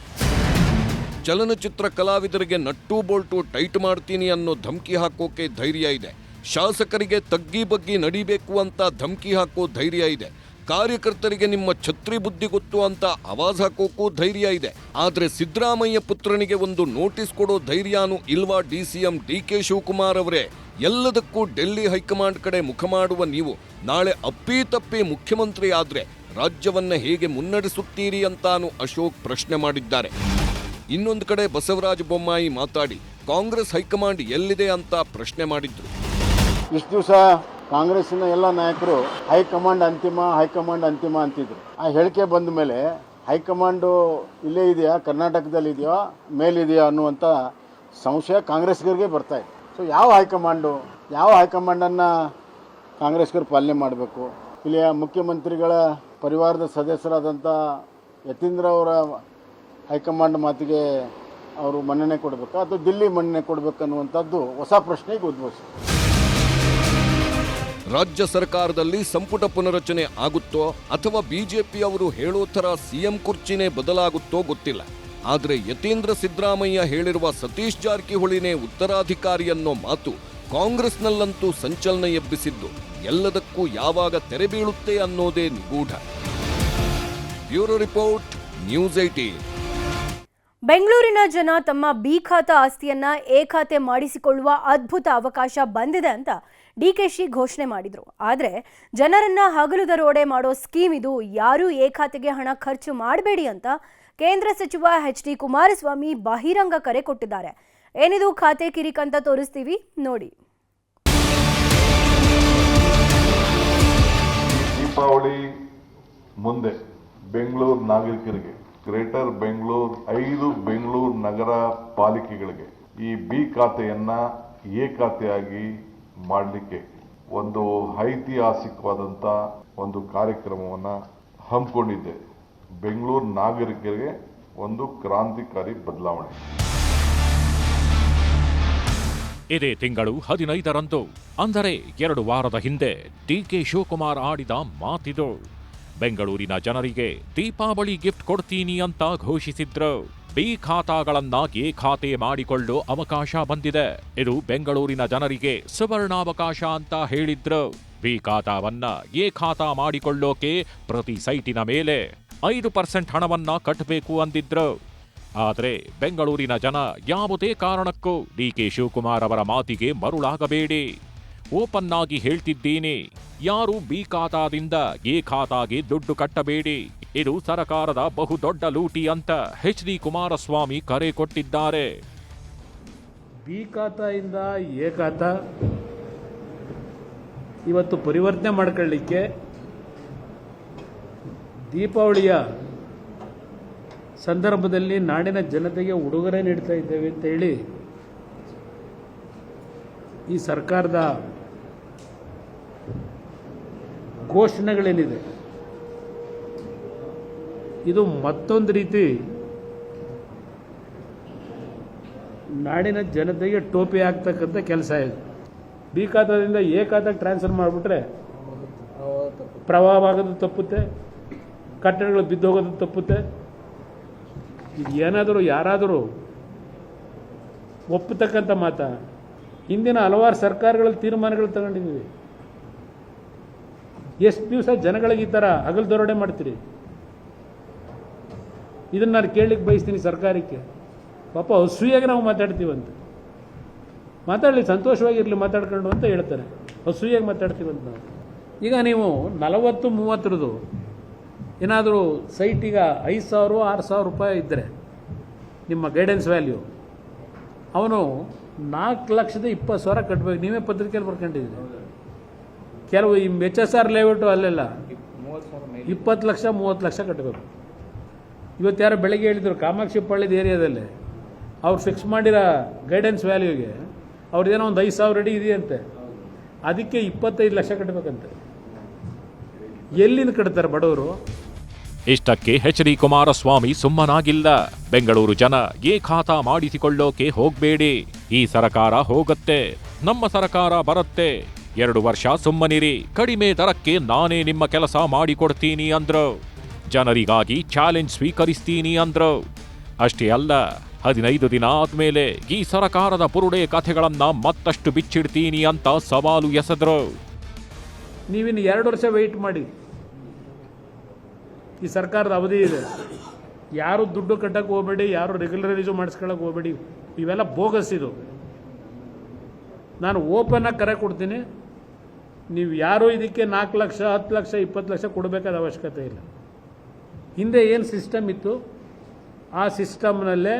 ಚಲನಚಿತ್ರ ಕಲಾವಿದರಿಗೆ ನಟ್ಟು ಬೋಲ್ಟು ಟೈಟ್ ಮಾಡ್ತೀನಿ ಅನ್ನೋ ಧಮಕಿ ಹಾಕೋಕೆ ಧೈರ್ಯ ಇದೆ. ಶಾಸಕರಿಗೆ ತಗ್ಗಿ ಬಗ್ಗಿ ನಡಿಬೇಕು ಅಂತ ಧಮಕಿ ಹಾಕೋ ಧೈರ್ಯ ಇದೆ. ಕಾರ್ಯಕರ್ತರಿಗೆ ನಿಮ್ಮ ಛತ್ರಿ ಬುದ್ಧಿ ಗೊತ್ತು ಅಂತ ಆವಾಜ್ ಹಾಕೋಕ್ಕೂ ಧೈರ್ಯ ಇದೆ. ಆದ್ರೆ ಸಿದ್ದರಾಮಯ್ಯ ಪುತ್ರನಿಗೆ ಒಂದು ನೋಟಿಸ್ ಕೊಡೋ ಧೈರ್ಯನೂ ಇಲ್ವಾ DCM DK ಶಿವಕುಮಾರ್ ಅವರೇ? ಎಲ್ಲದಕ್ಕೂ ಡೆಲ್ಲಿ ಹೈಕಮಾಂಡ್ ಕಡೆ ಮುಖ ಮಾಡುವ ನೀವು ನಾಳೆ ಅಪ್ಪಿ ಮುಖ್ಯಮಂತ್ರಿ ಆದ್ರೆ ರಾಜ್ಯವನ್ನ ಹೇಗೆ ಮುನ್ನಡೆಸುತ್ತೀರಿ ಅಂತಾನು ಅಶೋಕ್ ಪ್ರಶ್ನೆ ಮಾಡಿದ್ದಾರೆ. ಇನ್ನೊಂದು ಕಡೆ ಬಸವರಾಜ ಬೊಮ್ಮಾಯಿ ಮಾತಾಡಿ ಕಾಂಗ್ರೆಸ್ ಹೈಕಮಾಂಡ್ ಎಲ್ಲಿದೆ ಅಂತ ಪ್ರಶ್ನೆ ಮಾಡಿದ್ರು. ಇಷ್ಟು ದಿವಸ ಕಾಂಗ್ರೆಸ್ಸಿನ ಎಲ್ಲ ನಾಯಕರು ಹೈಕಮಾಂಡ್ ಅಂತಿಮ ಅಂತಿದ್ರು. ಆ ಹೇಳಿಕೆ ಬಂದ ಮೇಲೆ ಹೈಕಮಾಂಡು ಇಲ್ಲೇ ಇದೆಯಾ, ಕರ್ನಾಟಕದಲ್ಲಿ ಇದೆಯಾ, ಮೇಲಿದೆಯಾ ಅನ್ನುವಂಥ ಸಂಶಯ ಕಾಂಗ್ರೆಸ್ಗರಿಗೆ ಬರ್ತಾ ಇದೆ. ಸೊ ಯಾವ ಹೈಕಮಾಂಡನ್ನು ಕಾಂಗ್ರೆಸ್ಗರು ಪಾಲನೆ ಮಾಡಬೇಕು? ಇಲ್ಲಿಯ ಮುಖ್ಯಮಂತ್ರಿಗಳ ಪರಿವಾರದ ಸದಸ್ಯರಾದಂಥ ಯತೀಂದ್ರ ಅವರ ಹೈಕಮಾಂಡ್ ಮಾತಿಗೆ ಅವರು ಮನ್ನಣೆ ಕೊಡಬೇಕಾ ಅಥವಾ ದಿಲ್ಲಿ ಮನ್ನಣೆ ಕೊಡಬೇಕನ್ನುವಂಥದ್ದು ಹೊಸ ಪ್ರಶ್ನೆಗೆ ಉದ್ಭವಿಸಿದೆ. ರಾಜ್ಯ ಸರ್ಕಾರದಲ್ಲಿ ಸಂಪುಟ ಪುನರಚನೆ ಆಗುತ್ತೋ ಅಥವಾ ಬಿಜೆಪಿ ಅವರು ಹೇಳೋ ಥರ CM ಕುರ್ಚಿನೇ ಬದಲಾಗುತ್ತೋ ಗೊತ್ತಿಲ್ಲ. ಆದರೆ ಯತೀಂದ್ರ ಸಿದ್ದರಾಮಯ್ಯ ಹೇಳಿರುವ ಸತೀಶ್ ಜಾರಕಿಹೊಳಿನೇ ಉತ್ತರಾಧಿಕಾರಿ ಅನ್ನೋ ಮಾತು ಕಾಂಗ್ರೆಸ್ನಲ್ಲಂತೂ ಸಂಚಲನ ಎಬ್ಬಿಸಿದ್ದು ಎಲ್ಲದಕ್ಕೂ ಯಾವಾಗ ತೆರೆ ಬೀಳುತ್ತೆ ಅನ್ನೋದೇ ನಿಗೂಢ. Bureau report, news 18. ಬೆಂಗಳೂರಿನ ಜನ ತಮ್ಮ ಬಿ ಖಾತಾ ಆಸ್ತಿಯನ್ನ ಎ ಖಾತೆ ಮಾಡಿಸಿಕೊಳ್ಳುವ ಅದ್ಭುತ ಅವಕಾಶ ಬಂದಿದೆ ಅಂತ DKಶಿ ಘೋಷಣೆ ಮಾಡಿದ್ರು. ಆದರೆ ಜನರನ್ನ ಹಗಲು ದರೋಡೆ ಮಾಡೋ ಸ್ಕೀಮ್ ಇದು. ಯಾರೂ ಎ ಖಾತೆಗೆ ಹಣ ಖರ್ಚು ಮಾಡಬೇಡಿ ಅಂತ ಕೇಂದ್ರ ಸಚಿವ HD ಕುಮಾರಸ್ವಾಮಿ ಬಹಿರಂಗ ಕರೆ ಕೊಟ್ಟಿದ್ದಾರೆ. ಏನಿದು ಖಾತೆ ಕಿರಿಕ್ ಅಂತ ತೋರಿಸ್ತೀವಿ ನೋಡಿ. ದೀಪಾವಳಿ ಮುಂದೆ ಬೆಂಗಳೂರು ನಾಗರಿಕರಿಗೆ, ಗ್ರೇಟರ್ ಬೆಂಗಳೂರು 5 ಬೆಂಗಳೂರು ನಗರ ಪಾಲಿಕೆಗಳಿಗೆ ಈ ಬಿ ಖಾತೆಯನ್ನ ಎ ಖಾತೆಯಾಗಿ ಮಾಡಲಿಕ್ಕೆ ಒಂದು ಐತಿಹಾಸಿಕವಾದಂಥ ಒಂದು ಕಾರ್ಯಕ್ರಮವನ್ನು ಹಮ್ಮಿಕೊಂಡಿದ್ದೆ. ಬೆಂಗಳೂರು ನಾಗರಿಕರಿಗೆ ಒಂದು ಕ್ರಾಂತಿಕಾರಿ ಬದಲಾವಣೆ. ಇದೇ ತಿಂಗಳು 15ರಂದು ಅಂದರೆ 2 ವಾರದ ಹಿಂದೆ DK ಶಿವಕುಮಾರ್ ಆಡಿದ ಮಾತಿದು. ಬೆಂಗಳೂರಿನ ಜನರಿಗೆ ದೀಪಾವಳಿ ಗಿಫ್ಟ್ ಕೊಡ್ತೀನಿ ಅಂತ ಘೋಷಿಸಿದ್ರು. ಬಿ ಖಾತಾಗಳನ್ನ ಎ ಖಾತೆ ಮಾಡಿಕೊಳ್ಳೋ ಅವಕಾಶ ಬಂದಿದೆ. ಇದು ಬೆಂಗಳೂರಿನ ಜನರಿಗೆ ಸುವರ್ಣಾವಕಾಶ ಅಂತ ಹೇಳಿದ್ರು. ಬಿ ಖಾತಾವನ್ನ ಎ ಖಾತಾ ಮಾಡಿಕೊಳ್ಳೋಕೆ ಪ್ರತಿ ಸೈಟಿನ ಮೇಲೆ 5% ಹಣವನ್ನ ಕಟ್ಟಬೇಕು ಅಂದಿದ್ರು. ಆದರೆ ಬೆಂಗಳೂರಿನ ಜನ ಯಾವುದೇ ಕಾರಣಕ್ಕೂ DK ಶಿವಕುಮಾರ್ ಅವರ ಮಾತಿಗೆ ಮರುಳಾಗಬೇಡಿ. ಓಪನ್ ಆಗಿ ಹೇಳ್ತಿದ್ದೀನಿ, ಯಾರು ಬಿ ಖಾತಾದಿಂದ ಎ ಖಾತಾಗೆ ದುಡ್ಡು ಕಟ್ಟಬೇಡಿ. ಇದು ಸರ್ಕಾರದ ಬಹುದೊಡ್ಡ ಲೂಟಿ ಅಂತ HD ಕುಮಾರಸ್ವಾಮಿ ಕರೆ ಕೊಟ್ಟಿದ್ದಾರೆ. ಬಿ ಖಾತಾಯಿಂದ ಎ ಖಾತಾ ಇವತ್ತು ಪರಿವರ್ತನೆ ಮಾಡ್ಕೊಳ್ಳಿಕ್ಕೆ ದೀಪಾವಳಿಯ ಸಂದರ್ಭದಲ್ಲಿ ನಾಡಿನ ಜನತೆಗೆ ಉಡುಗೊರೆ ನೀಡ್ತಾ ಇದ್ದೇವೆ ಅಂತ ಹೇಳಿ ಈ ಸರ್ಕಾರದ ಘೋಷಣೆಗಳೇನಿದೆ ಇದು ಮತ್ತೊಂದು ರೀತಿ ನಾಡಿನ ಜನತೆಗೆ ಟೋಪಿ ಆಗ್ತಕ್ಕಂಥ ಕೆಲಸ ಇದೆ. ಬಿ ಖಾತಾದಿಂದ ಎ ಖಾತಾಗೆ ಟ್ರಾನ್ಸ್ಫರ್ ಮಾಡಿಬಿಟ್ರೆ ಪ್ರವಾಹ ಆಗೋದು ತಪ್ಪುತ್ತೆ, ಕಟ್ಟಡಗಳು ಬಿದ್ದೋಗೋದು ತಪ್ಪುತ್ತೆ. ಏನಾದರೂ ಯಾರಾದರೂ ಒಪ್ಪತಕ್ಕಂಥ ಮಾತಾ? ಹಿಂದಿನ ಹಲವಾರು ಸರ್ಕಾರಗಳಲ್ಲಿ ತೀರ್ಮಾನಗಳು ತಗೊಂಡಿದ್ದೀವಿ. ಎಷ್ಟು ದಿವಸ ಜನಗಳಿಗೆ ಈ ಥರ ಹಗಲು ದರೋಡೆ ಮಾಡ್ತೀರಿ? ಇದನ್ನು ನಾನು ಕೇಳಲಿಕ್ಕೆ ಬಯಸ್ತೀನಿ ಸರ್ಕಾರಕ್ಕೆ. ಪಾಪ ಅಸೂಯಾಗಿ ನಾವು ಮಾತಾಡ್ತೀವಂತ, ಮಾತಾಡಲಿ, ಸಂತೋಷವಾಗಿರಲಿ ಮಾತಾಡ್ಕೊಂಡು ಅಂತ ಹೇಳ್ತಾರೆ. ಅಸೂಯಾಗಿ ಮಾತಾಡ್ತೀವಂತ ನಾವು. ಈಗ ನೀವು 40-30 ಏನಾದರೂ ಸೈಟಿಗ 5,000-6,000 ರೂಪಾಯಿ ಇದ್ದರೆ ನಿಮ್ಮ ಗೈಡೆನ್ಸ್ ವ್ಯಾಲ್ಯೂ, ಅವನು 4,20,000 ಕಟ್ಟಬೇಕು. ನೀವೇ ಪತ್ರಿಕೆಯಲ್ಲಿ ಬರ್ಕೊಂಡಿದ್ದೀರಿ. ಕೆಲವು ಈ HSR ಲೇಔಟು ಅಲ್ಲೆಲ್ಲ 20 ಲಕ್ಷ 30 ಲಕ್ಷ ಕಟ್ಟಬೇಕು. ಇವತ್ತು ಯಾರೋ ಬೆಳಗ್ಗೆ ಹೇಳಿದರು ಕಾಮಾಕ್ಷಿ ಪಳ್ಳಿದ ಏರಿಯಾದಲ್ಲಿ ಅವ್ರು ಫಿಕ್ಸ್ ಮಾಡಿರೋ ಗೈಡೆನ್ಸ್ ವ್ಯಾಲ್ಯೂಗೆ ಅವ್ರದ್ದೇನೋ ಒಂದು 5,000 ಅಡಿ ಇದೆಯಂತೆ, ಅದಕ್ಕೆ 25 ಲಕ್ಷ ಕಟ್ಟಬೇಕಂತೆ. ಎಲ್ಲಿಂದ ಕಟ್ತಾರೆ ಬಡವರು? ಇಷ್ಟಕ್ಕೆ HD ಕುಮಾರಸ್ವಾಮಿ ಸುಮ್ಮನಾಗಿಲ್ಲ. ಬೆಂಗಳೂರು ಜನ ಎ ಖಾತಾ ಮಾಡಿಸಿಕೊಳ್ಳೋಕೆ ಹೋಗ್ಬೇಡಿ, ಈ ಸರ್ಕಾರ ಹೋಗುತ್ತೆ, ನಮ್ಮ ಸರ್ಕಾರ ಬರುತ್ತೆ, 2 ವರ್ಷ ಸುಮ್ಮನಿರಿ, ಕಡಿಮೆ ದರಕ್ಕೆ ನಾನೇ ನಿಮ್ಮ ಕೆಲಸ ಮಾಡಿಕೊಡ್ತೀನಿ ಅಂದ್ರು. ಜನರಿಗಾಗಿ ಚಾಲೆಂಜ್ ಸ್ವೀಕರಿಸ್ತೀನಿ ಅಂದ್ರು. ಅಷ್ಟೇ ಅಲ್ಲ, 15 ದಿನ ಆದ್ಮೇಲೆ ಈ ಸರಕಾರದ ಪುರುಡೆ ಕಥೆಗಳನ್ನ ಮತ್ತಷ್ಟು ಬಿಚ್ಚಿಡ್ತೀನಿ ಅಂತ ಸವಾಲು ಎಸೆದ್ರು. ನೀವಿನ್ನು 2 ವರ್ಷ ವೆಯ್ಟ್ ಮಾಡಿ, ಈ ಸರ್ಕಾರದ ಅವಧಿ ಇದೆ. ಯಾರು ದುಡ್ಡು ಕಟ್ಟಕ್ಕೆ ಹೋಗಬೇಡಿ, ಯಾರು ರೆಗ್ಯುಲರೈಸು ಮಾಡಿಸ್ಕೊಳ್ಳೋಕೆ ಹೋಗಬೇಡಿ. ಇವೆಲ್ಲ ಬೋಗಸ್. ಇದು ನಾನು ಓಪನ್ನಾಗಿ ಕರೆ ಕೊಡ್ತೀನಿ. ನೀವು ಯಾರೂ ಇದಕ್ಕೆ 4 ಲಕ್ಷ 10 ಲಕ್ಷ 20 ಲಕ್ಷ ಕೊಡಬೇಕಾದ ಅವಶ್ಯಕತೆ ಇಲ್ಲ. ಹಿಂದೆ ಏನು ಸಿಸ್ಟಮ್ ಇತ್ತು ಆ ಸಿಸ್ಟಮ್ನಲ್ಲೇ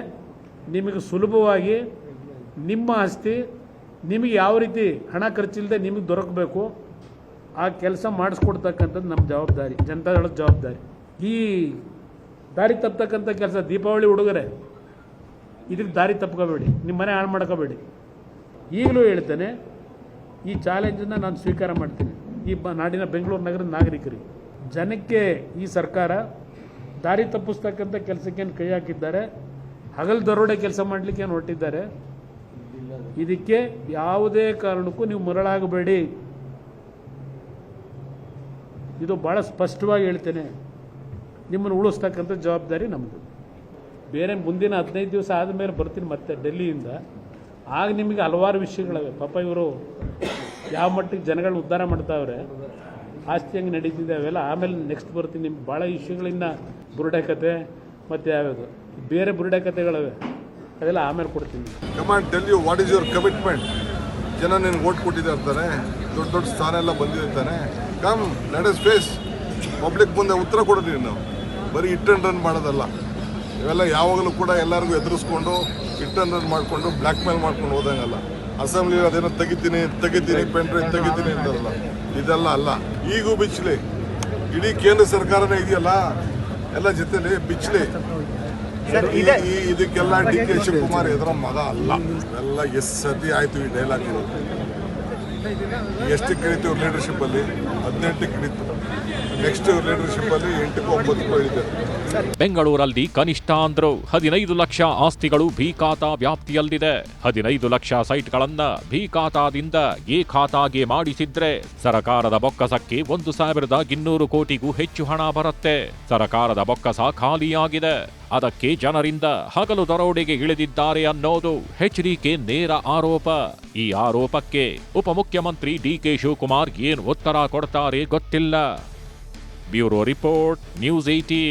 ನಿಮಗೆ ಸುಲಭವಾಗಿ ನಿಮ್ಮ ಆಸ್ತಿ ನಿಮಗೆ ಯಾವ ರೀತಿ ಹಣ ಖರ್ಚಿಲ್ಲದೆ ನಿಮಗೆ ದೊರಕಬೇಕು ಆ ಕೆಲಸ ಮಾಡಿಸ್ಕೊಡ್ತಕ್ಕಂಥದ್ದು ನಮ್ಮ ಜವಾಬ್ದಾರಿ, ಜನತಾದಳದ ಜವಾಬ್ದಾರಿ. ಈ ದಾರಿ ತಪ್ಪತಕ್ಕಂಥ ಕೆಲಸ, ದೀಪಾವಳಿ ಉಡುಗೊರೆ, ಇದಕ್ಕೆ ದಾರಿ ತಪ್ಕೋಬೇಡಿ, ನಿಮ್ಮ ಮನೆ ಹಾಳು ಮಾಡ್ಕೋಬೇಡಿ. ಈಗಲೂ ಹೇಳ್ತೇನೆ, ಈ ಚಾಲೆಂಜನ್ನು ನಾನು ಸ್ವೀಕಾರ ಮಾಡ್ತೀನಿ. ಈ ನಾಡಿನ ಬೆಂಗಳೂರು ನಗರದ ನಾಗರಿಕರಿಗೆ, ಜನಕ್ಕೆ ಈ ಸರ್ಕಾರ ದಾರಿ ತಪ್ಪಿಸ್ತಕ್ಕಂಥ ಕೆಲಸಕ್ಕೇನು ಕೈ ಹಾಕಿದ್ದಾರೆ, ಹಗಲು ದರೋಡೆ ಕೆಲಸ ಮಾಡಲಿಕ್ಕೆ ಏನು ಹೊರಟಿದ್ದಾರೆ, ಇದಕ್ಕೆ ಯಾವುದೇ ಕಾರಣಕ್ಕೂ ನೀವು ಮರಳಾಗಬೇಡಿ. ಇದು ಭಾಳ ಸ್ಪಷ್ಟವಾಗಿ ಹೇಳ್ತೇನೆ. ನಿಮ್ಮನ್ನು ಉಳಿಸ್ತಕ್ಕಂಥ ಜವಾಬ್ದಾರಿ ನಮ್ಮದು. ಬೇರೆ ಮುಂದಿನ 15 ದಿವಸ ಆದಮೇಲೆ ಬರ್ತೀನಿ ಮತ್ತೆ ಡೆಲ್ಲಿಯಿಂದ. ಆಗ ನಿಮಗೆ ಹಲವಾರು ವಿಷಯಗಳಿವೆ. ಪಾಪ ಇವರು ಯಾವ ಮಟ್ಟಿಗೆ ಜನಗಳು ಉದ್ಧಾರ ಮಾಡ್ತಾವ್ರೆ, ಆಸ್ತಿ ಹಂಗೆ ನಡೀತಿದೆ, ಅವೆಲ್ಲ ಆಮೇಲೆ ನೆಕ್ಸ್ಟ್ ಬರ್ತೀನಿ. ನಿಮ್ಗೆ ಭಾಳ ವಿಷಯಗಳಿಂದ ಬುರುಡೆ ಕತೆ ಮತ್ತು ಯಾವ್ಯಾವುದು ಬೇರೆ ಬುರುಡೆ ಕತೆಗಳಿವೆ, ಅದೆಲ್ಲ ಆಮೇಲೆ ಕೊಡ್ತೀನಿ. Command tell you what is your commitment. ಜನ ನಿನ್ಗೆ ಓಟ್ ಕೊಟ್ಟಿದ್ದಾರೆ, ದೊಡ್ಡ ದೊಡ್ಡ ಸ್ಥಾನ ಎಲ್ಲ ಬಂದಿರ್ತಾನೆ. Come let us face. Public ಮುಂದೆ ಉತ್ತರ ಕೊಡೋದು. ನಾವು ಬರೀ ಹಿಟ್ ಆ್ಯಂಡ್ ರನ್ ಮಾಡೋದಲ್ಲ. ಇವೆಲ್ಲ ಯಾವಾಗಲೂ ಕೂಡ ಎಲ್ಲರಿಗೂ ಎದುರಿಸ್ಕೊಂಡು ಹಿಟ್ ಆ್ಯಂಡ್ ರನ್ ಮಾಡಿಕೊಂಡು ಬ್ಲ್ಯಾಕ್ ಮೇಲ್ ಮಾಡ್ಕೊಂಡು ಹೋದಂಗಲ್ಲ. ಅಸೆಂಬ್ಲಿ ಅದೇನೋ ತೆಗಿತೀನಿ ಪೆನ್ ಡ್ರೈವ್ ತೆಗಿತೀನಿ ಅಂತಾರಲ್ಲ, ಇದೆಲ್ಲ ಅಲ್ಲ. ಈಗೂ ಬಿಚ್ಚಲಿ, ಇಡೀ ಕೇಂದ್ರ ಸರ್ಕಾರನೇ ಇದೆಯಲ್ಲ, ಎಲ್ಲ ಜೊತೆಲಿ ಬಿಚ್ಚಲಿ. ಇದಕ್ಕೆಲ್ಲ DK ಶಿವಕುಮಾರ್ ಎದುರ ಮಗ ಅಲ್ಲ. ಎಲ್ಲ ಎಷ್ಟು ಸತಿ ಆಯ್ತು ಈ ಡೈಲಾಗ್ಗಳು. ಎಷ್ಟು ಕಳೀತು ಇವ್ರ ಲೀಡರ್ಶಿಪ್ಪಲ್ಲಿ? 18 ಕಳೀತು. ನೆಕ್ಸ್ಟ್ ಇವ್ರ ಲೀಡರ್ಶಿಪ್ಪಲ್ಲಿ 8 9 ಇಳಿತಾರೆ. ಬೆಂಗಳೂರಲ್ಲಿ ಕನಿಷ್ಠ ಅಂದ್ರು 15 ಲಕ್ಷ ಆಸ್ತಿಗಳು ಬಿ ಖಾತಾ ವ್ಯಾಪ್ತಿಯಲ್ಲಿದೆ. 15 ಲಕ್ಷ ಸೈಟ್ಗಳನ್ನ ಬಿ ಖಾತಾದಿಂದ ಎ ಖಾತಾಗೆ ಮಾಡಿಸಿದ್ರೆ ಸರಕಾರದ ಬೊಕ್ಕಸಕ್ಕೆ 1200 ಕೋಟಿಗೂ ಹೆಚ್ಚು ಹಣ ಬರುತ್ತೆ. ಸರಕಾರದ ಬೊಕ್ಕಸ ಖಾಲಿಯಾಗಿದೆ. ಅದಕ್ಕೆ ಜನರಿಂದ ಹಗಲು ದರೋಡೆಗೆ ಇಳಿದಿದ್ದಾರೆ ಅನ್ನೋದು HDK ನೇರ ಆರೋಪ. ಈ ಆರೋಪಕ್ಕೆ ಉಪಮುಖ್ಯಮಂತ್ರಿ DK ಶಿವಕುಮಾರ್ ಏನು ಉತ್ತರ ಕೊಡ್ತಾರೆ ಗೊತ್ತಿಲ್ಲ. Bureau report, news 18.